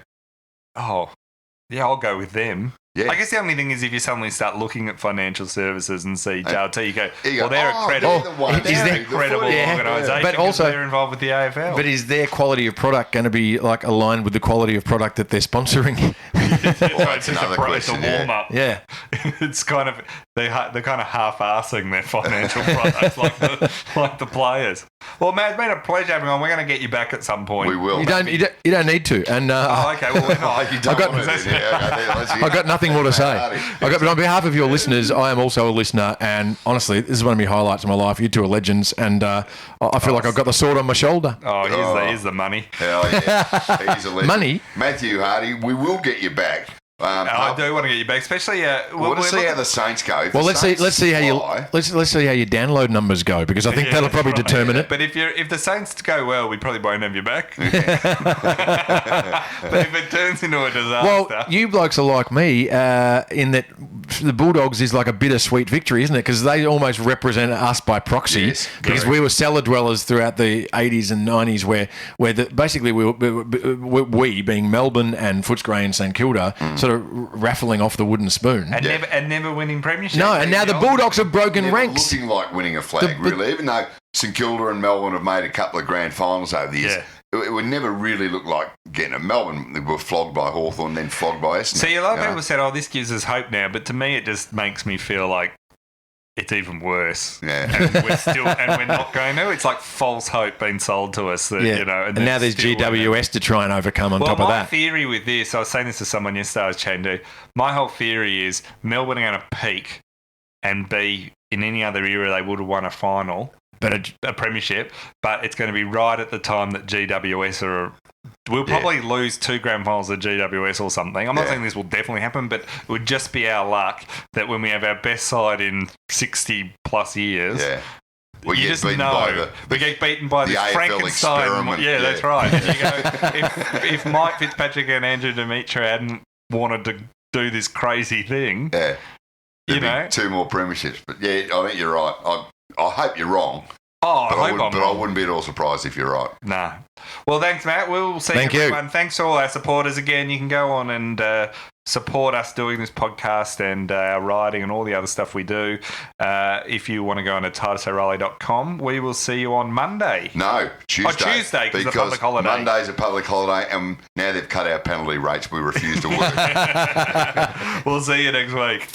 oh, yeah, I'll go with them. Yeah. I guess the only thing is if you suddenly start looking at financial services and see JLT, you go, well, they're a credible organisation, but also they're involved with the AFL. But is their quality of product going to be like aligned with the quality of product that they're sponsoring? That's another question. It's a warm up. Yeah, it's kind of they're kind of half-assing their financial products like the players. Well, Matt, it's been a pleasure having you on. We're going to get you back at some point. We will. You don't need to. And okay. Well, we're not. I've got nothing more to say. But on behalf of your listeners, I am also a listener, and honestly, this is one of my highlights of my life. You two are legends, and I feel like I've got the sword on my shoulder. Oh, here's the money. Hell yeah. He's a legend. Money? Matthew Hardy, we will get you back. I do want to get you back, especially. We want to see how the Saints go. Let's see how your download numbers go, because I think that'll probably determine it. But if the Saints go well, we probably won't have you back. But if it turns into a disaster, well, you blokes are like me in that the Bulldogs is like a bittersweet victory, isn't it? Because they almost represent us by proxy, because we were cellar dwellers throughout the 80s and 90s, where basically we being Melbourne and Footscray and St Kilda, sort of raffling off the wooden spoon and never winning premiership. No, and now the Bulldogs have broken ranks. Looking like winning a flag, really. Even though St Kilda and Melbourne have made a couple of grand finals over the years, it would never really look like getting a Melbourne. They were flogged by Hawthorn, then flogged by Essendon. See, a lot of people said, "Oh, this gives us hope now," but to me, it just makes me feel like it's even worse. Yeah. And we're not going to. It's like false hope being sold to us. That, and now there's GWS to try and overcome on top of that. My theory with this, I was saying this to someone yesterday I was chatting to, my whole theory is Melbourne are going to peak and be, in any other era, they would have won a final, but a premiership, but it's going to be right at the time that GWS are... We'll probably lose 2 grand finals at GWS or something. I'm not saying this will definitely happen, but it would just be our luck that when we have our best side in 60 plus years, we get beaten by this Frankenstein. Experiment. Yeah, that's right. And you go, if Mike Fitzpatrick and Andrew Dimitri hadn't wanted to do this crazy thing, there'd be 2 more premierships. But I think you're right. I hope you're wrong. I wouldn't be at all surprised if you're right. Nah. Well, thanks, Matt. We'll see everyone. Thanks to all our supporters again. You can go on and support us doing this podcast and our writing and all the other stuff we do. If you want to go on to TitusO'Reilly.com, we will see you on Monday. No, Tuesday. Tuesday, because it's a public holiday. Monday's a public holiday, and now they've cut our penalty rates. We refuse to work. We'll see you next week.